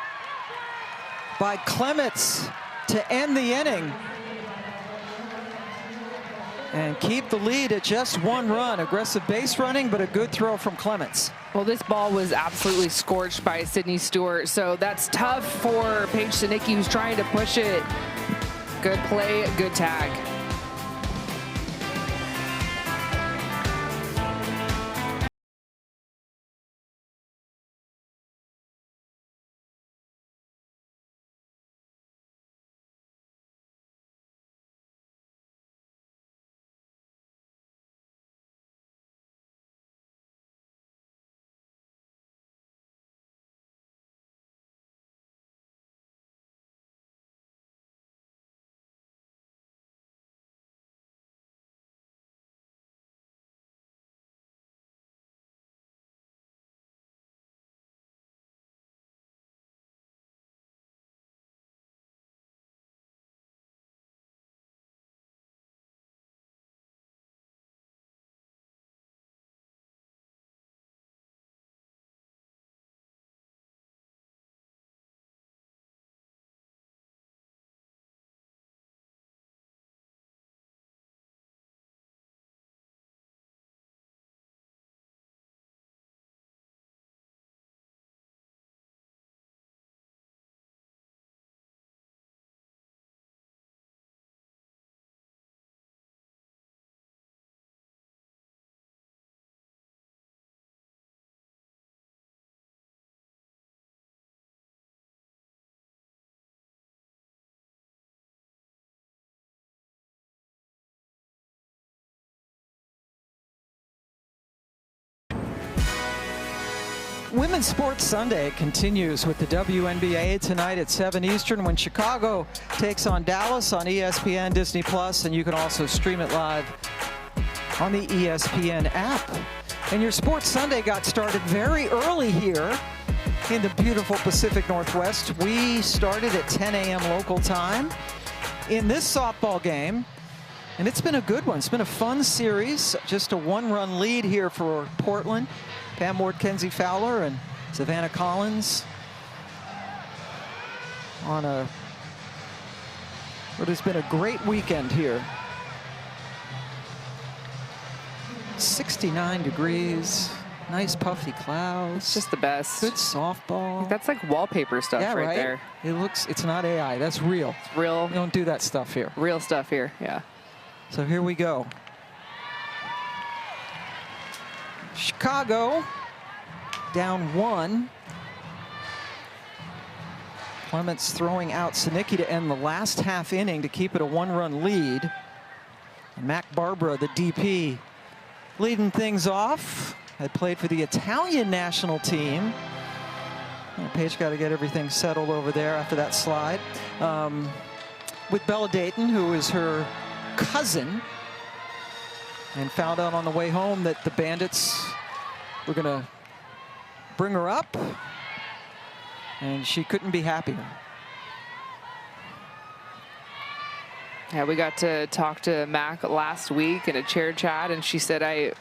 by Clements to end the inning and keep the lead at just 1 run. Aggressive base running, but a good throw from Clements. Well, this ball was absolutely scorched by Sydney Stewart, so that's tough for Paige Sinicki, who's trying to push it Good play, good tag. Women's Sports Sunday continues with the WNBA tonight at 7 Eastern when Chicago takes on Dallas on ESPN, Disney+, and you can also stream it live on the ESPN app. And your Sports Sunday got started very early here in the beautiful Pacific Northwest. We started at 10 a.m. local time in this softball game, and it's been a good one. It's been a fun series, just a one-run lead here for Portland. Pam Ward, Kenzie Fowler, and Savannah Collins on what has been a great weekend here. 69 degrees, nice puffy clouds. It's just the best. Good softball. That's like wallpaper stuff right there. It's not AI, that's real. It's real. We don't do that stuff here. Real stuff here, yeah. So here we go. Chicago down 1. Clements throwing out Sinicki to end the last half inning to keep it a one-run lead. And Mac Barbara, the DP, leading things off. Had played for the Italian national team. Well, Paige got to get everything settled over there after that slide. With Bella Dayton, who is her cousin, and found out on the way home that the Bandits were going to bring her up, and she couldn't be happier. Yeah, we got to talk to Mac last week in a chair chat, and she said, I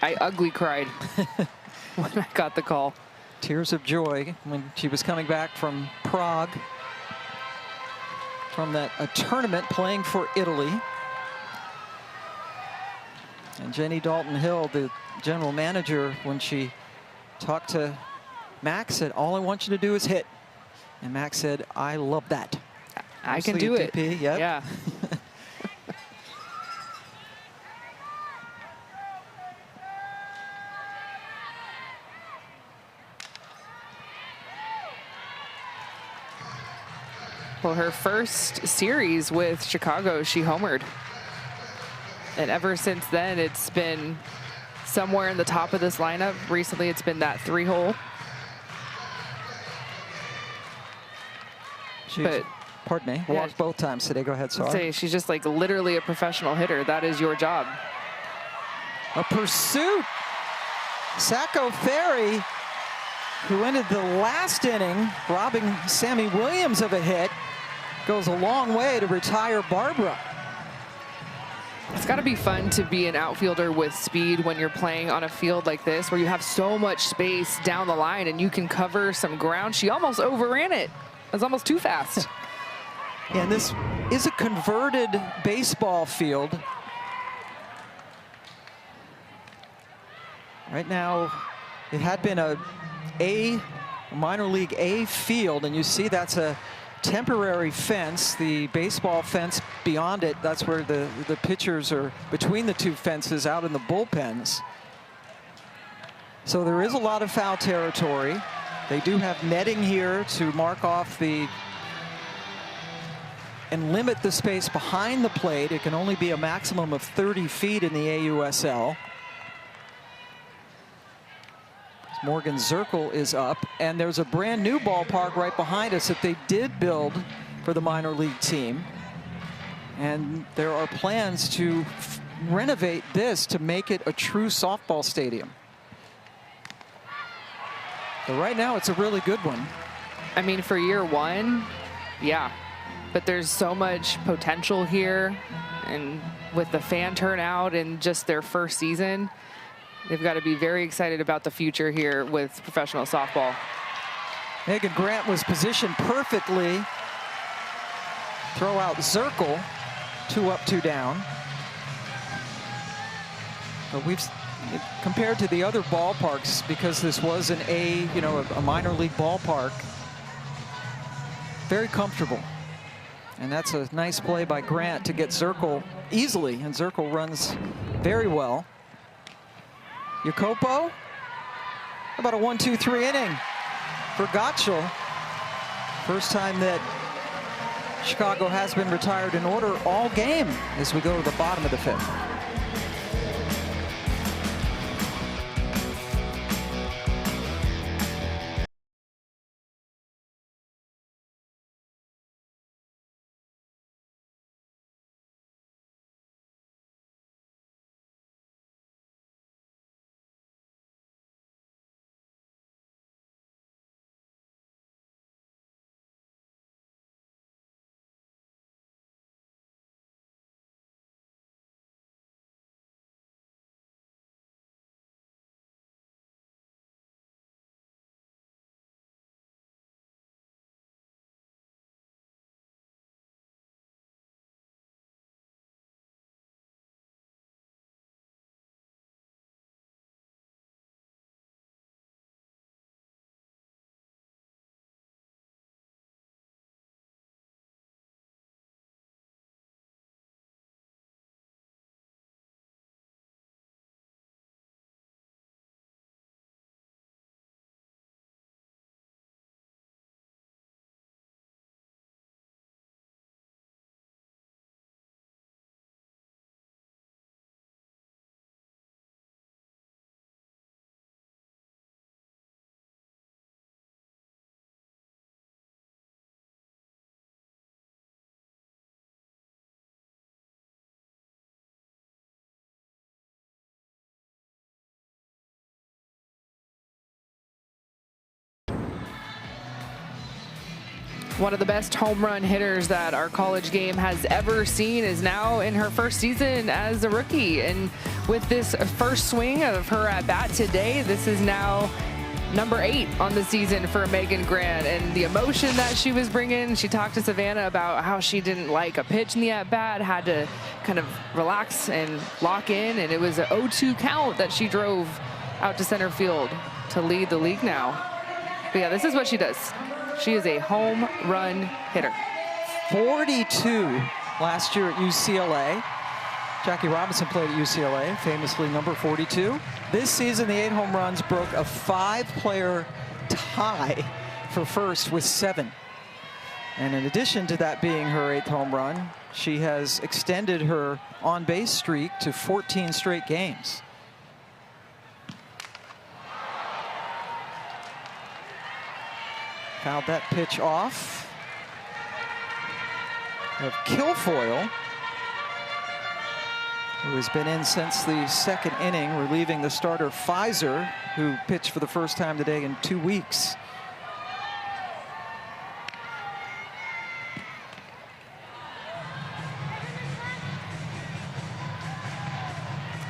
ugly cried when I got the call. Tears of joy when she was coming back from Prague, from a tournament playing for Italy. And Jenny Dalton-Hill, the general manager, when she talked to Mac, said, all I want you to do is hit. And Mac said, I love that. I can do it. DP, yep. Yeah. Well, her first series with Chicago, she homered. And ever since then, it's been somewhere in the top of this lineup. Recently, it's been that 3-hole. But pardon me, walked both times today. Go ahead, sorry. Say she's just like literally a professional hitter. That is your job. A pursuit. Sacco Ferry, who ended the last inning robbing Sammy Williams of a hit, goes a long way to retire Barbara. It's got to be fun to be an outfielder with speed when you're playing on a field like this, where you have so much space down the line and you can cover some ground. She almost overran it. It was almost too fast. And this is a converted baseball field. Right now, it had been a minor league A field, and you see that's a temporary fence, the baseball fence beyond it. That's where the pitchers are between the two fences out in the bullpens. So there is a lot of foul territory. They do have netting here to mark off and limit the space behind the plate. It can only be a maximum of 30 feet in the AUSL. Morgan Zirkle is up, and there's a brand new ballpark right behind us that they did build for the minor league team. And there are plans to renovate this to make it a true softball stadium. But right now, it's a really good one. I mean, for year one, yeah. But there's so much potential here. And with the fan turnout and just their first season, they've got to be very excited about the future here with professional softball. Megan Grant was positioned perfectly. Throw out Zirkle. 2 up, 2 down. But we've, compared to the other ballparks, because this was a minor league ballpark, very comfortable. And that's a nice play by Grant to get Zirkle easily, and Zirkle runs very well. Jacopo, about a 1-2-3 inning for Gottschall. First time that Chicago has been retired in order all game as we go to the bottom of the 5th. One of the best home run hitters that our college game has ever seen is now in her first season as a rookie. And with this first swing of her at bat today, this is now number 8 on the season for Megan Grant. And the emotion that she was bringing, she talked to Savannah about how she didn't like a pitch in the at bat, had to kind of relax and lock in. And it was an 0-2 count that she drove out to center field to lead the league now. But yeah, this is what she does. She is a home run hitter. 42 last year at UCLA. Jackie Robinson played at UCLA, famously number 42. This season, the 8 home runs broke a 5-player tie for first with 7. And in addition to that being her 8th home run, she has extended her on-base streak to 14 straight games. Fouled that pitch off of Kilfoyle, who has been in since the 2nd inning, relieving the starter Pfizer, who pitched for the first time today in 2 weeks.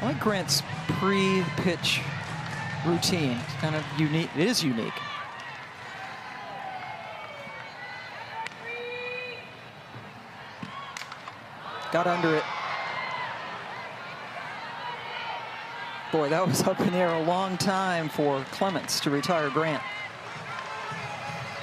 I like Grant's pre-pitch routine. It's kind of unique. It is unique. Got under it. Boy, that was up in the air a long time for Clements to retire Grant.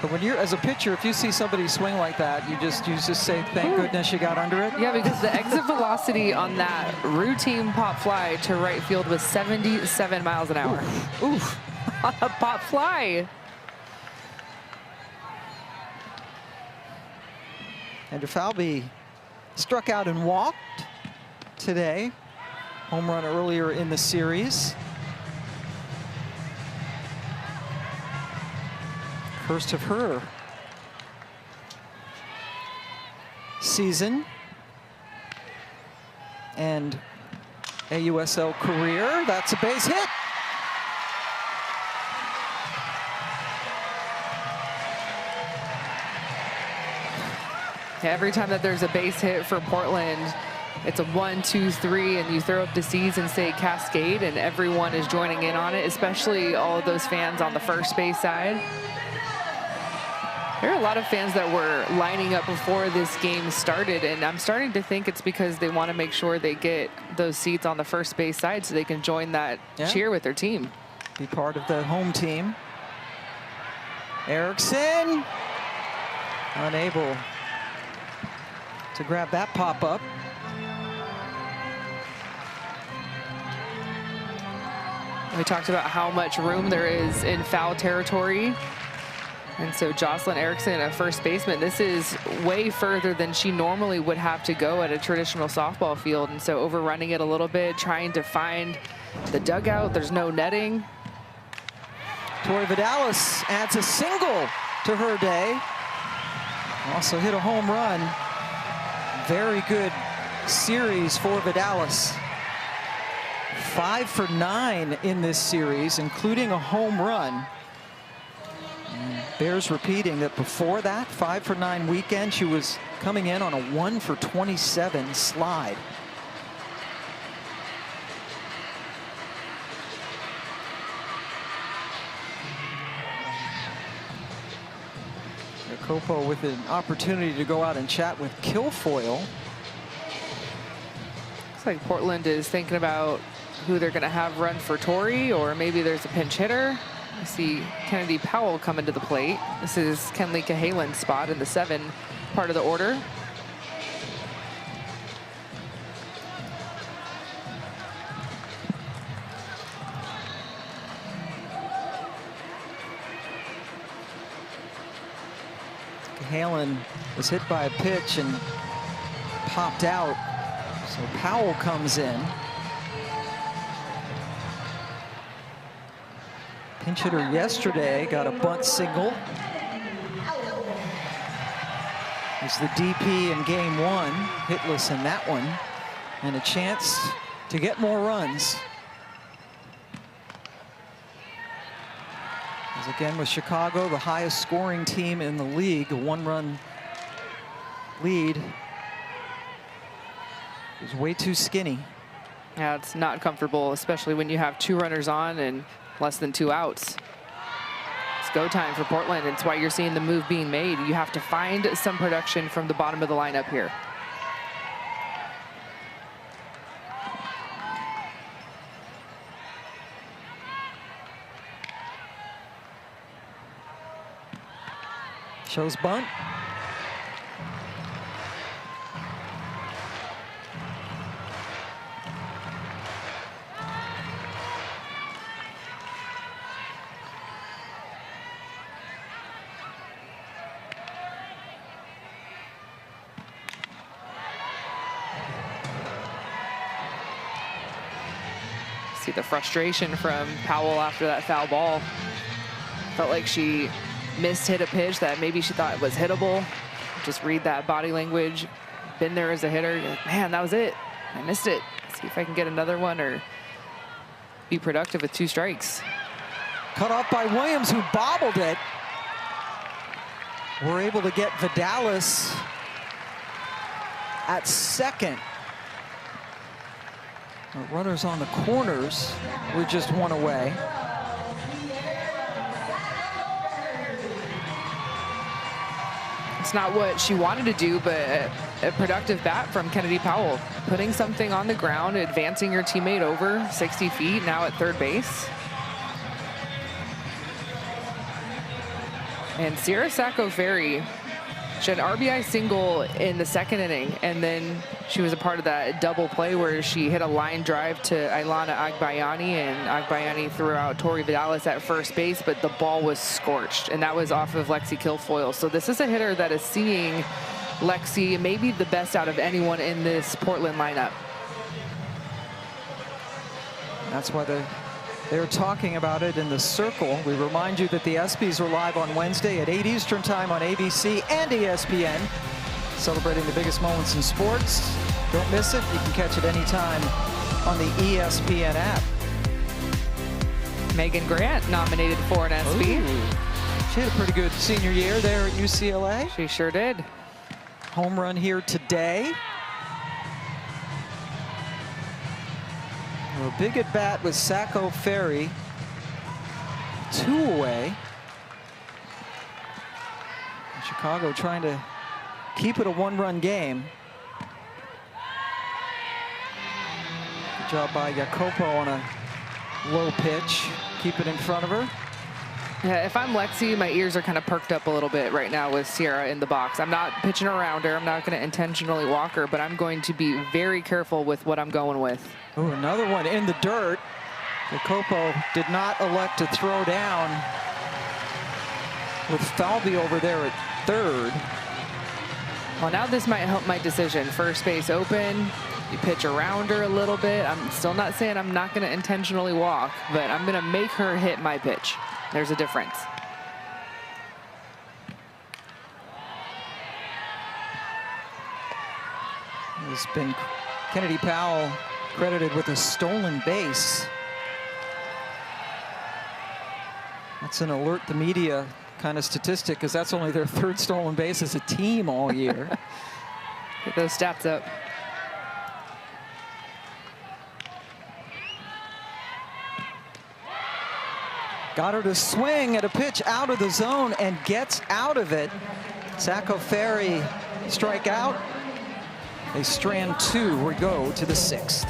But when you're, as a pitcher, if you see somebody swing like that, you just say, thank goodness you got under it. Yeah, because the exit velocity on that routine pop fly to right field was 77 miles an hour. Oof. On a pop fly. And Falvey struck out and walked today. Home run earlier in the series. First of her season and AUSL career. That's a base hit. Every time that there's a base hit for Portland, it's a 1, 2, 3, and you throw up the C's and say Cascade, and everyone is joining in on it, especially all of those fans on the first base side. There are a lot of fans that were lining up before this game started, and I'm starting to think it's because they want to make sure they get those seats on the first base side so they can join that cheer with their team. Be part of the home team. Erickson, unable to grab that pop-up. We talked about how much room there is in foul territory. And so Jocelyn Erickson, a first baseman, this is way further than she normally would have to go at a traditional softball field. And so overrunning it a little bit, trying to find the dugout. There's no netting. Tori Vidalis adds a single to her day. Also hit a home run. Very good series for Vidalis. 5 for 9 in this series, including a home run. And bears repeating that before that 5 for 9 weekend, she was coming in on a 1 for 27 slide. Copo with an opportunity to go out and chat with Kilfoyle. Looks like Portland is thinking about who they're going to have run for Tori, or maybe there's a pinch hitter. I see Kennedy Powell come into the plate. This is Kenley Cahalan's spot in the 7 part of the order. Cahalan was hit by a pitch and popped out. So Powell comes in. Pinch hitter yesterday got a bunt single. It's the DP in game 1, hitless in that one, and a chance to get more runs. As again with Chicago, the highest scoring team in the league, a 1-run lead is way too skinny. Yeah, it's not comfortable, especially when you have 2 runners on and less than 2 outs. It's go time for Portland. It's why you're seeing the move being made. You have to find some production from the bottom of the lineup here. Shows bunt. See the frustration from Powell after that foul ball. Felt like she hit a pitch that maybe she thought was hittable. Just read that body language. Been there as a hitter. You're like, man, that was it. I missed it. See if I can get another one or be productive with 2 strikes. Cut off by Williams, who bobbled it. We're able to get Vidalis at second. Our runners on the corners with just 1 away. It's not what she wanted to do, but a productive bat from Kennedy Powell. Putting something on the ground, advancing your teammate over 60 feet, now at third base. And Sierra Sacco-Ferry, she had an RBI single in the second inning, and then she was a part of that double play where she hit a line drive to Ailana Agbayani, and Agbayani threw out Tori Vidalis at first base, but the ball was scorched, and that was off of Lexi Kilfoyle. So this is a hitter that is seeing Lexi maybe the best out of anyone in this Portland lineup. That's why they're talking about it in the circle. We remind you that the ESPYs are live on Wednesday at 8 Eastern time on ABC and ESPN, celebrating the biggest moments in sports. Don't miss it. You can catch it anytime on the ESPN app. Megan Grant nominated for an ESPY. Ooh. She had a pretty good senior year there at UCLA. She sure did. Home run here today. A big at bat with Sacco-Ferry. 2 away. Chicago trying to keep it a 1-run game. Good job by Jacopo on a low pitch. Keep it in front of her. Yeah, if I'm Lexi, my ears are kind of perked up a little bit right now with Sierra in the box. I'm not pitching around her. I'm not going to intentionally walk her, but I'm going to be very careful with what I'm going with. Oh, another one in the dirt. Jacopo did not elect to throw down with Falvey over there at third. Well, now this might help my decision. First base open. You pitch around her a little bit. I'm still not saying I'm not going to intentionally walk, but I'm going to make her hit my pitch. There's a difference. There's been Kennedy Powell credited with a stolen base. That's an alert the media kind of statistic, because that's only their 3rd stolen base as a team all year. Get those stats up. Got her to swing at a pitch out of the zone and gets out of it. Sacco-Ferry strike out. They strand 2. We go to the 6th.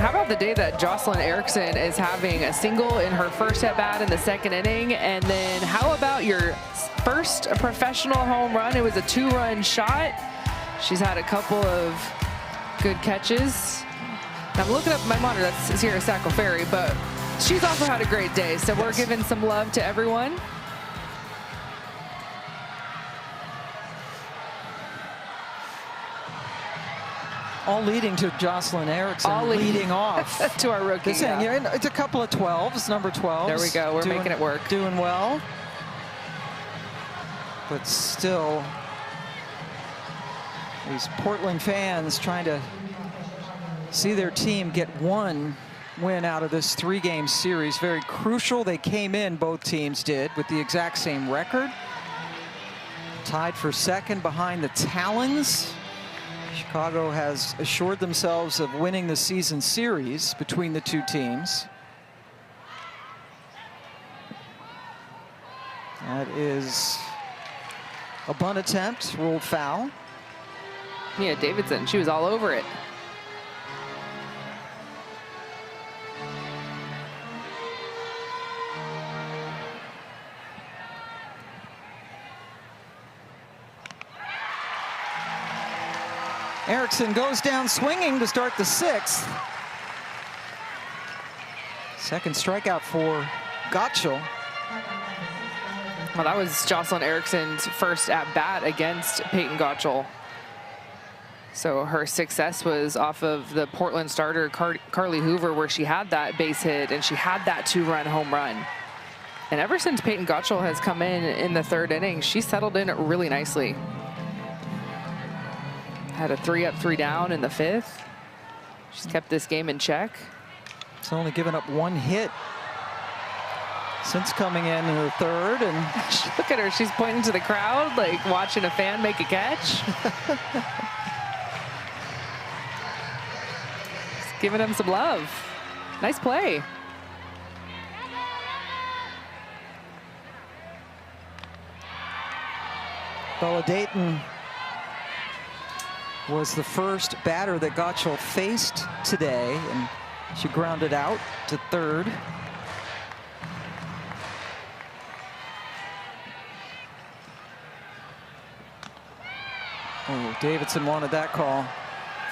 How about the day that Jocelyn Erickson is having a single in her first at-bat in the second inning? And then how about your first professional home run? It was a 2-run shot. She's had a couple of good catches. I'm looking up my monitor, that's Sierra Sacco-Ferry, but she's also had a great day. So we're giving some love to everyone. All leading to Jocelyn Erickson leading off. To our rookie. It's a couple of 12s, number 12s. There we go, we're making it work. Doing well. But still, these Portland fans trying to see their team get 1 win out of this 3-game series. Very crucial. They came in, both teams did, with the exact same record. Tied for second behind the Talons. Chicago has assured themselves of winning the season series between the two teams. That is a bunt attempt, ruled foul. Yeah, Davidson, she was all over it. Erickson goes down swinging to start the 6th. Second strikeout for Gottschall. Well, that was Jocelyn Erickson's first at-bat against Peyton Gottschall. So her success was off of the Portland starter, Carly Hoover, where she had that base hit and she had that 2-run home run. And ever since Peyton Gottschall has come in the 3rd inning, she settled in really nicely. Had a 3-up, 3-down in the 5th. She's kept this game in check. It's only given up 1 hit since coming in the 3rd. And look at her, she's pointing to the crowd like watching a fan make a catch. Just giving them some love. Nice play. Bella Dayton was the first batter that Gottschall faced today, and she grounded out to 3rd. Oh, Davidson wanted that call.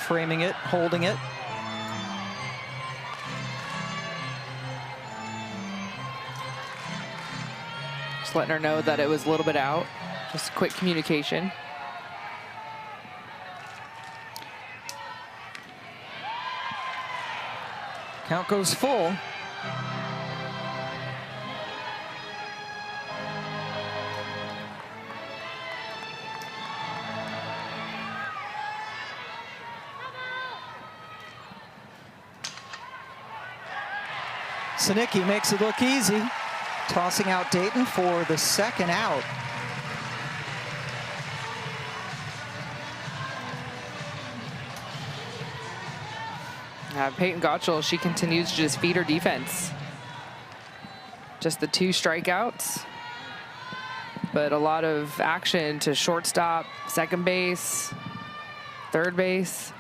Framing it, holding it. Just letting her know that it was a little bit out. Just quick communication. Count goes full. Sinicki makes it look easy, tossing out Dayton for the 2nd out. Peyton Gottschall, she continues to just feed her defense. Just the 2 strikeouts, but a lot of action to shortstop, 2nd base, 3rd base.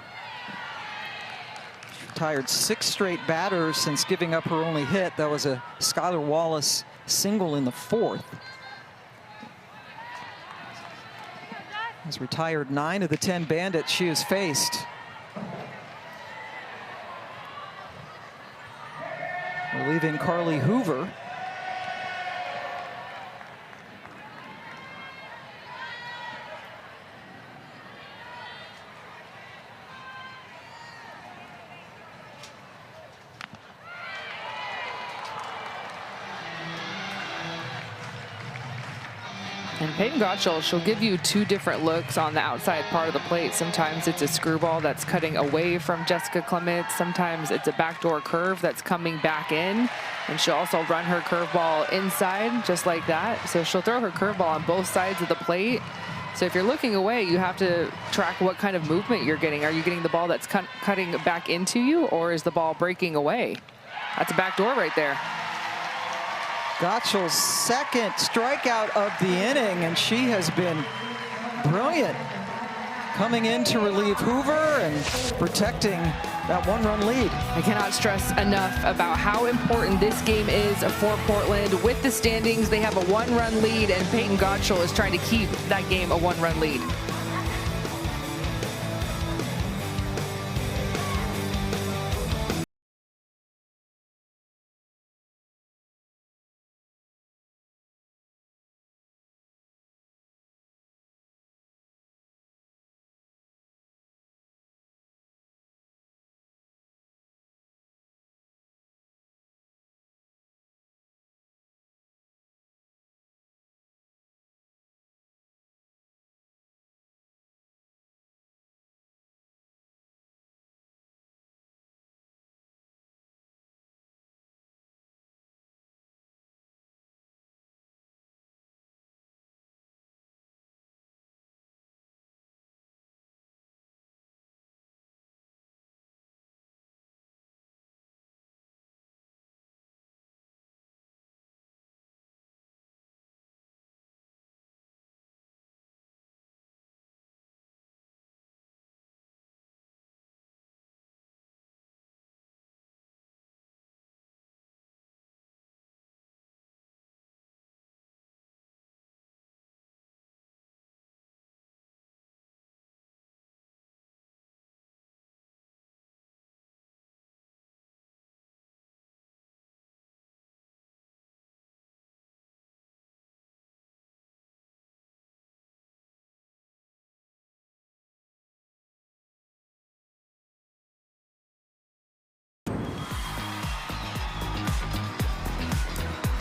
She retired 6 straight batters since giving up her only hit. That was a Skylar Wallace single in the 4th. Has retired 9 of the 10 Bandits she has faced. Relieving Carly Hoover. And Peyton Gottschall, she'll give you 2 different looks on the outside part of the plate. Sometimes it's a screwball that's cutting away from Jessica Clements. Sometimes it's a backdoor curve that's coming back in. And she'll also run her curveball inside just like that. So she'll throw her curveball on both sides of the plate. So if you're looking away, you have to track what kind of movement you're getting. Are you getting the ball that's cutting back into you, or is the ball breaking away? That's a backdoor right there. Gottschall's 2nd strikeout of the inning, and she has been brilliant coming in to relieve Hoover and protecting that 1-run lead. I cannot stress enough about how important this game is for Portland. With the standings, they have a 1-run lead, and Peyton Gottschall is trying to keep that game a 1-run lead.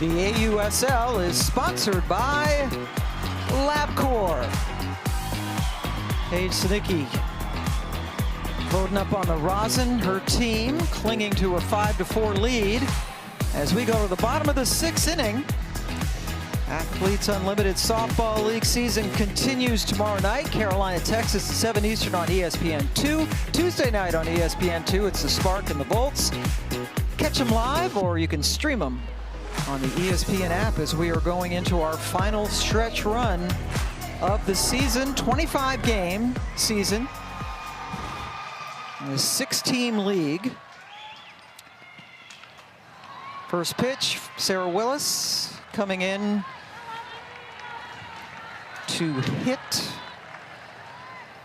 The AUSL is sponsored by LabCorp. Paige Sinicki loading up on the rosin. Her team clinging to a 5-4 lead as we go to the bottom of the 6th inning. Athletes Unlimited Softball League season continues tomorrow night. Carolina, Texas at 7 Eastern on ESPN2. Tuesday night on ESPN2, it's the Spark and the Bolts. Catch them live, or you can stream them on the ESPN app as we are going into our final stretch run of the season. 25-game season. A 6-team league. First pitch, Sarah Willis coming in to hit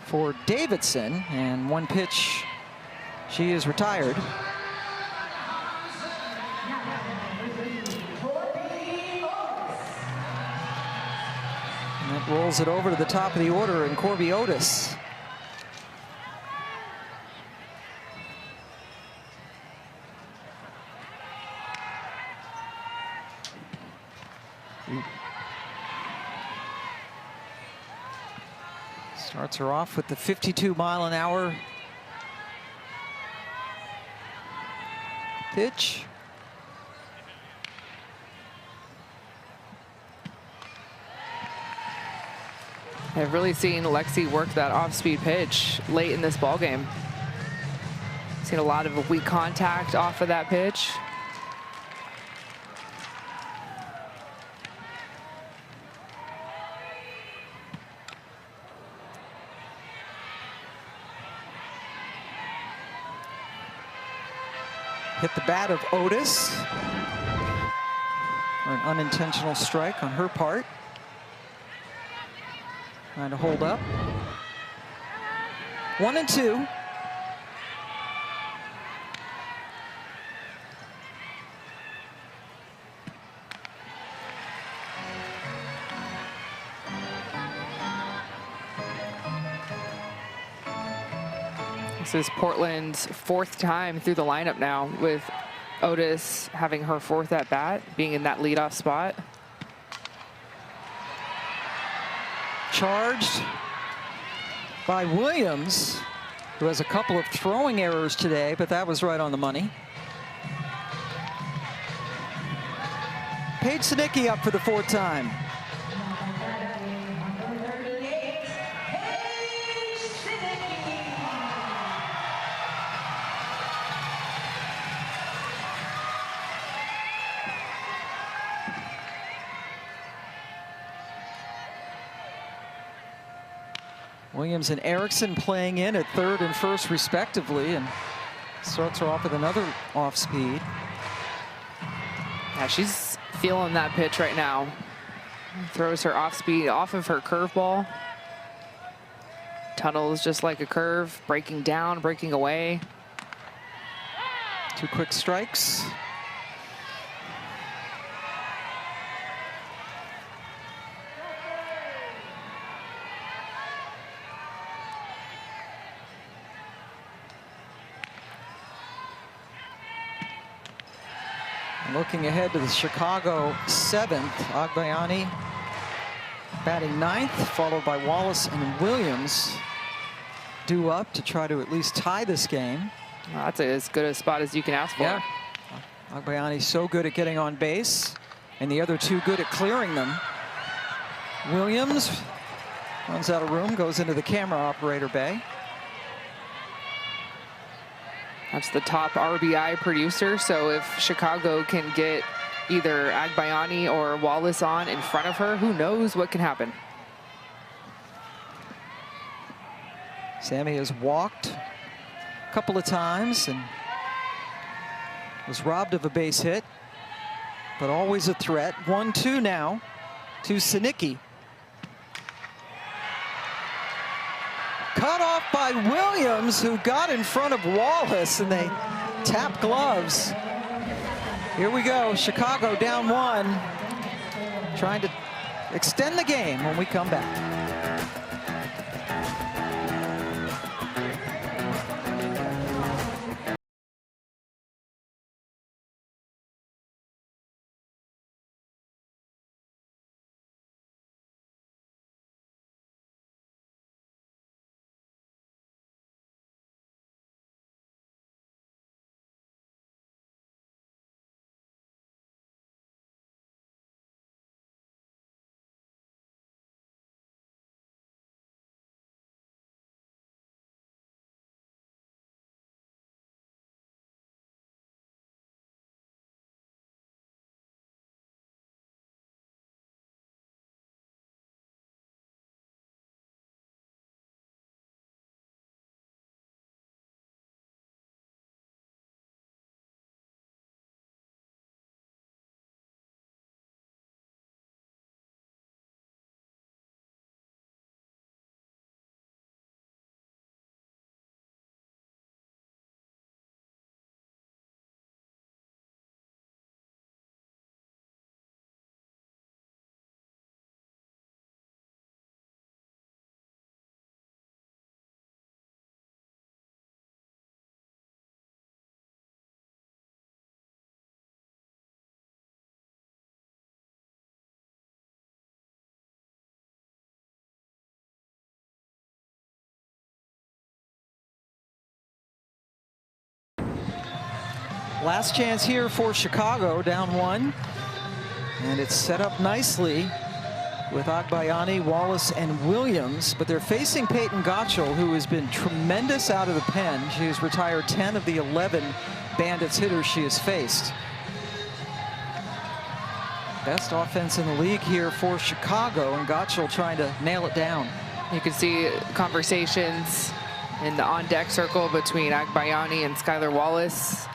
for Davidson, and one pitch, she is retired. And that rolls it over to the top of the order, and Corby Otis. Starts her off with the 52-mile-an-hour pitch. I've really seen Lexi work that off-speed pitch late in this ballgame. Seen a lot of weak contact off of that pitch. Hit the bat of Otis for an unintentional strike on her part. Trying to hold up. 1-2. This is Portland's 4th time through the lineup now, with Otis having her 4th at bat, being in that leadoff spot. Charged by Williams, who has a couple of throwing errors today, but that was right on the money. Paige Sinicki up for the 4th time. Williams and Erickson playing in at 3rd and 1st respectively, and starts her off with another off speed. Yeah, she's feeling that pitch right now. Throws her off speed off of her curveball. Tunnels just like a curve, breaking down, breaking away. 2 quick strikes. Looking ahead to the Chicago 7th, Agbayani batting 9th, followed by Wallace and Williams due up to try to at least tie this game. Well, that's as good a spot as you can ask for. Yeah. Agbayani's so good at getting on base, and the other 2 good at clearing them. Williams runs out of room, goes into the camera operator bay. That's the top RBI producer, so if Chicago can get either Agbayani or Wallace on in front of her, who knows what can happen. Sammy has walked a couple of times and was robbed of a base hit, but always a threat. 1-2 now to Sinicki. Cut off by Williams, who got in front of Wallace, and they tap gloves. Here we go, Chicago down 1, trying to extend the game when we come back. Last chance here for Chicago, down 1. And it's set up nicely with Agbayani, Wallace, and Williams, but they're facing Peyton Gottschall, who has been tremendous out of the pen. She has retired 10 of the 11 Bandits hitters she has faced. Best offense in the league here for Chicago, and Gottschall trying to nail it down. You can see conversations in the on-deck circle between Agbayani and Skylar Wallace.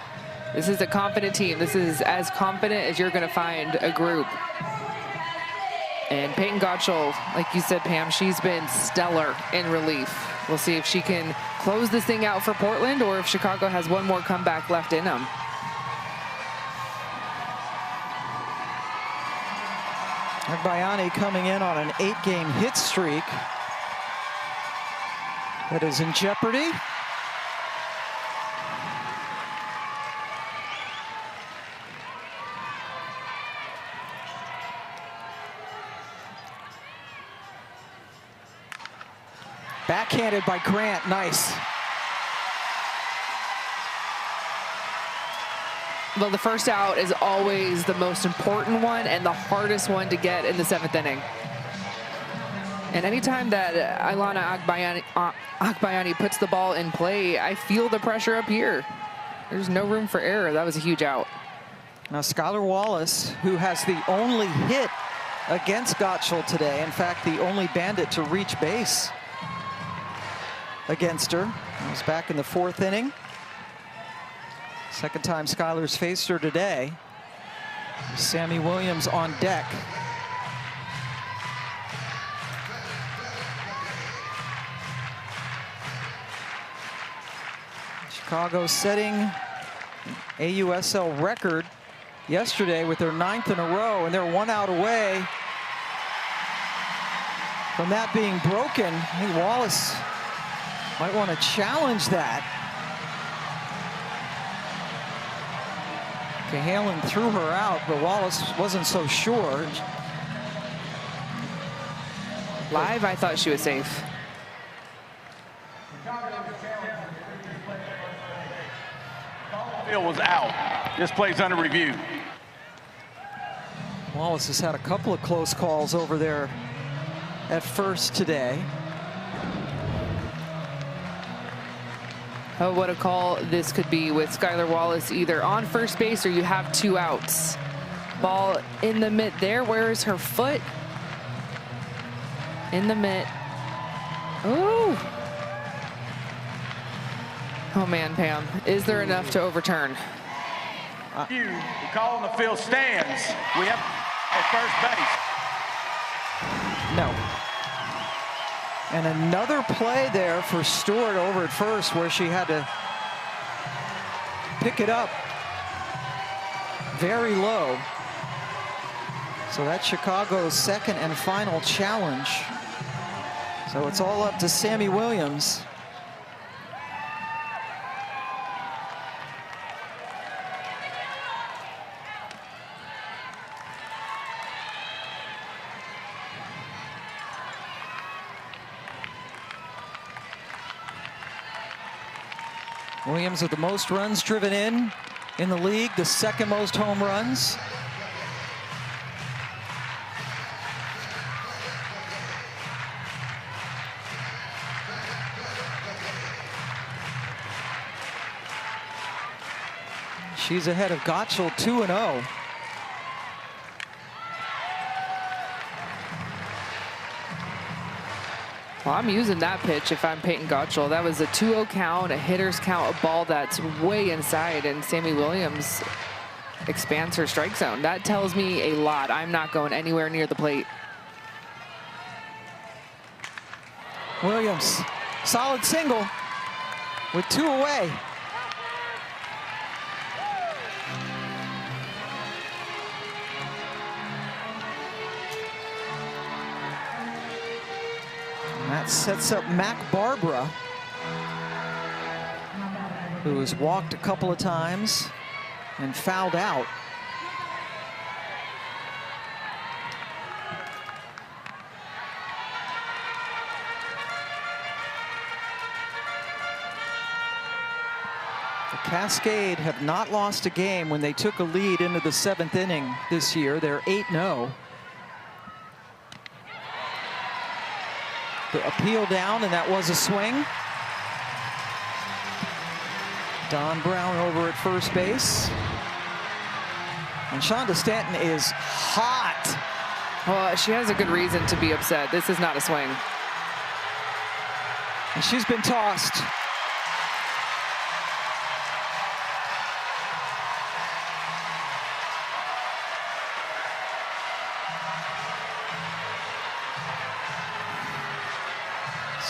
This is a confident team. This is as confident as you're going to find a group. And Peyton Gottschall, like you said, Pam, she's been stellar in relief. We'll see if she can close this thing out for Portland or if Chicago has one more comeback left in them. Agbayani coming in on an 8-game hit streak that is in jeopardy. Backhanded by Grant, nice. Well, the first out is always the most important one and the hardest one to get in the 7th inning. And anytime that Ailana Agbayani puts the ball in play, I feel the pressure up here. There's no room for error. That was a huge out. Now Skylar Wallace, who has the only hit against Gottschall today, in fact, the only Bandit to reach base against her. It was back in the 4th inning. Second time Skylar's faced her today. Sammy Williams on deck. Chicago setting AUSL record yesterday with their 9th in a row, and they're 1 out away from that being broken. I think Wallace might want to challenge that. Cahalan threw her out, but Wallace wasn't so sure. Live, I thought she was safe. Field was out. This play's under review. Wallace has had a couple of close calls over there at first today. Oh, what a call this could be with Skylar Wallace either on first base or you have 2 outs. Ball in the mitt there. Where is her foot? In the mitt. Ooh. Oh man, Pam, is there enough to overturn? The call on the field stands. We have at first base. No. And another play there for Stewart over at first where she had to pick it up very low. So that's Chicago's 2nd and final challenge. So it's all up to Sammy Williams. Williams with the most runs driven in the league, the 2nd most home runs. She's ahead of Gottschall 2-0. Well, I'm using that pitch if I'm Peyton Gottschall. That was a 2-0 count, a hitter's count, a ball that's way inside, and Sammy Williams expands her strike zone. That tells me a lot. I'm not going anywhere near the plate. Williams, solid single with 2 away. That sets up Mac Barbara, who has walked a couple of times and fouled out. The Cascade have not lost a game when they took a lead into the 7th inning this year. They're 8-0. The appeal down, and that was a swing. Don Brown over at first base. And Shonda Stanton is hot. Well, she has a good reason to be upset. This is not a swing. And she's been tossed.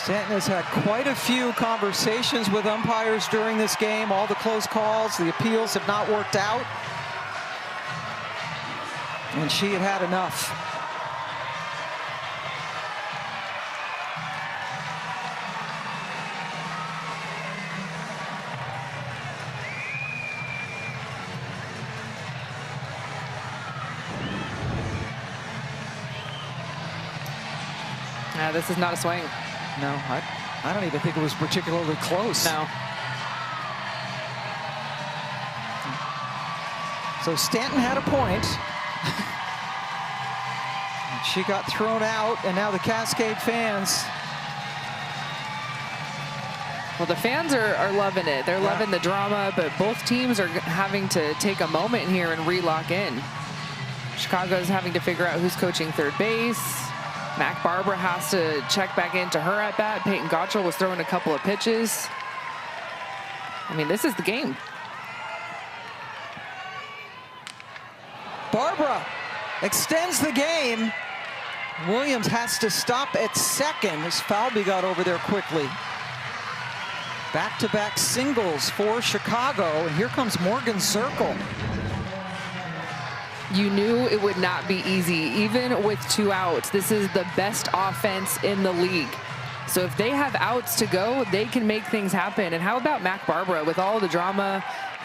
Stanton has had quite a few conversations with umpires during this game. All the close calls, the appeals have not worked out. And she had had enough. This is not a swing. No, I don't even think it was particularly close. No. So Stanton had a point. She got thrown out, and now the Cascade fans. Well, the fans are loving it. They're loving the drama, but both teams are having to take a moment here and re-lock in. Chicago's having to figure out who's coaching third base. Mac Barbara has to check back into her at bat. Peyton Gottschall was throwing a couple of pitches. I mean, this is the game. Barbara extends the game. Williams has to stop at second as Falvey got over there quickly. Back-to-back singles for Chicago, and here comes Morgan Zirkle. You knew it would not be easy, even with 2 outs. This is the best offense in the league. So if they have outs to go, they can make things happen. And how about Mac Barbara with all the drama,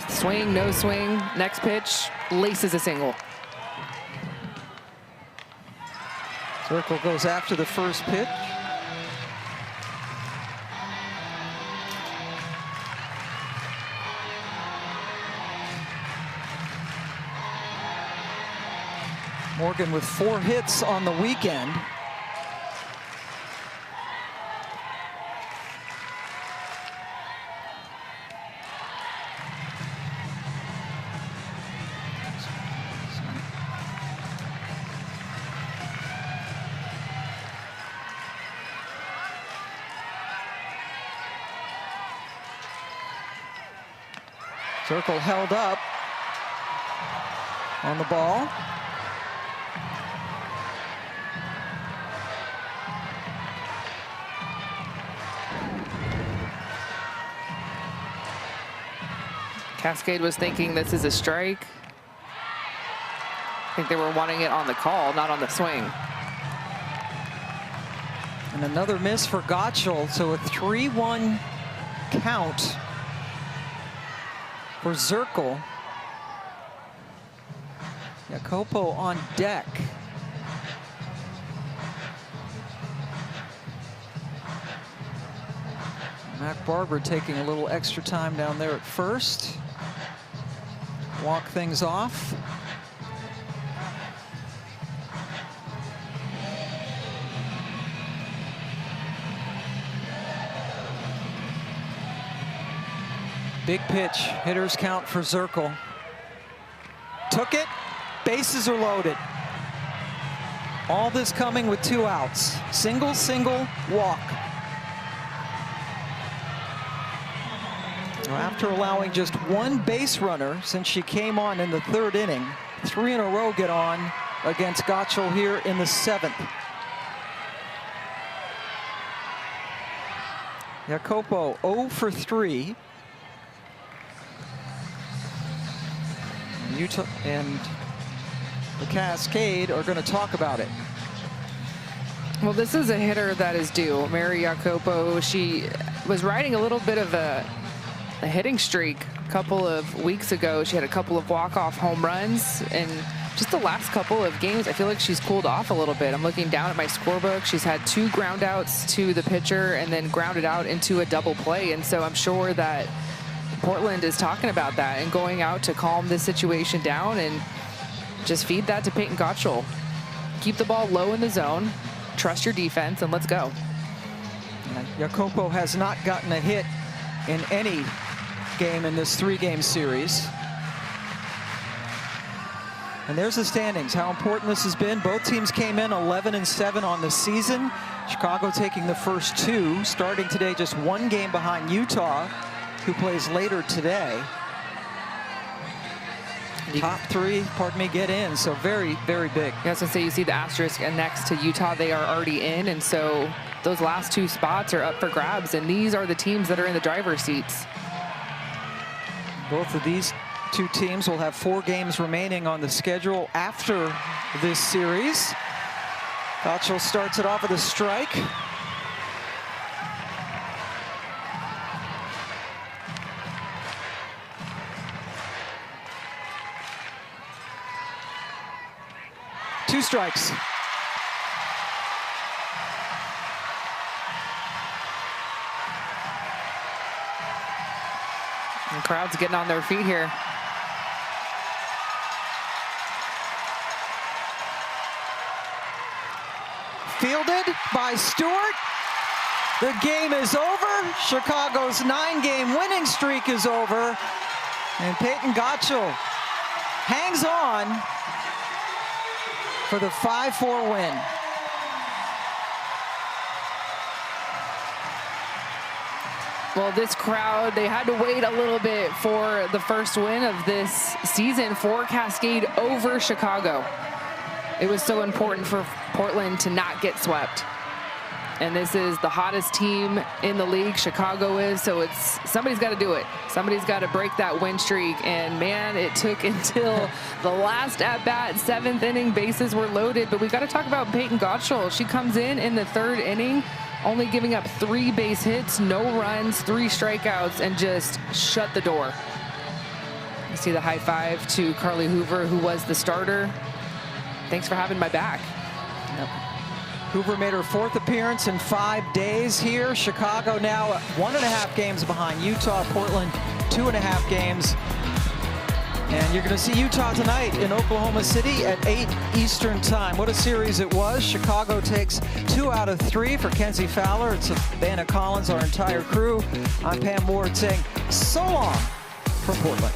swing, no swing, next pitch, laces a single. Zirkle goes after the first pitch. Morgan with 4 hits on the weekend. Zirkle held up on the ball. Cascade was thinking this is a strike. I think they were wanting it on the call, not on the swing. And another miss for Gottschall, so a 3-1 count for Zirkle. Jacopo on deck. Mac Barber taking a little extra time down there at first. Walk things off. Big pitch, hitter's count for Zirkle. Took it, bases are loaded. All this coming with 2 outs. Single, single, walk. After allowing just 1 base runner since she came on in the 3rd inning, 3 in a row get on against Gottschall here in the 7th. Jacopo 0 for 3. Utah and the Cascade are going to talk about it. Well, this is a hitter that is due. Mary Jacopo, she was riding a little bit of a hitting streak a couple of weeks ago. She had a couple of walk-off home runs, and just the last couple of games, I feel like she's cooled off a little bit. I'm looking down at my scorebook. She's had 2 ground outs to the pitcher and then grounded out into a double play. And so I'm sure that Portland is talking about that and going out to calm this situation down and just feed that to Peyton Gottschall. Keep the ball low in the zone, trust your defense, and let's go. Jacopo has not gotten a hit in any game in this 3-game series. And there's the standings, how important this has been. Both teams came in 11-7 on the season. Chicago taking the first 2, starting today just 1 game behind Utah, who plays later today. Top 3, pardon me, get in, so very, very big. Yeah, I was gonna say, you see the asterisk, and next to Utah, they are already in, and so those last 2 spots are up for grabs, and these are the teams that are in the driver's seats. Both of these 2 teams will have 4 games remaining on the schedule after this series. Gottschall starts it off with a strike. Two strikes. The crowd's getting on their feet here. Fielded by Stewart. The game is over. Chicago's 9-game winning streak is over. And Peyton Gottschall hangs on for the 5-4 win. Well, this crowd, they had to wait a little bit for the first win of this season for Cascade over Chicago. It was so important for Portland to not get swept. And this is the hottest team in the league, Chicago is, so somebody's got to do it. Somebody's got to break that win streak, and man, it took until the last at-bat, 7th inning, bases were loaded, but we've got to talk about Peyton Gottschall. She comes in the 3rd inning, only giving up 3 base hits, no runs, 3 strikeouts, and just shut the door. You see the high five to Carly Hoover, who was the starter. Thanks for having my back. Yep. Hoover made her 4th appearance in 5 days here. Chicago now 1.5 games behind Utah. Portland 2.5 games. And you're going to see Utah tonight in Oklahoma City at 8 Eastern time. What a series it was. Chicago takes 2 out of 3 for Kenzie Fowler. It's Savannah Collins, our entire crew. I'm Pam Ward saying so long from Portland.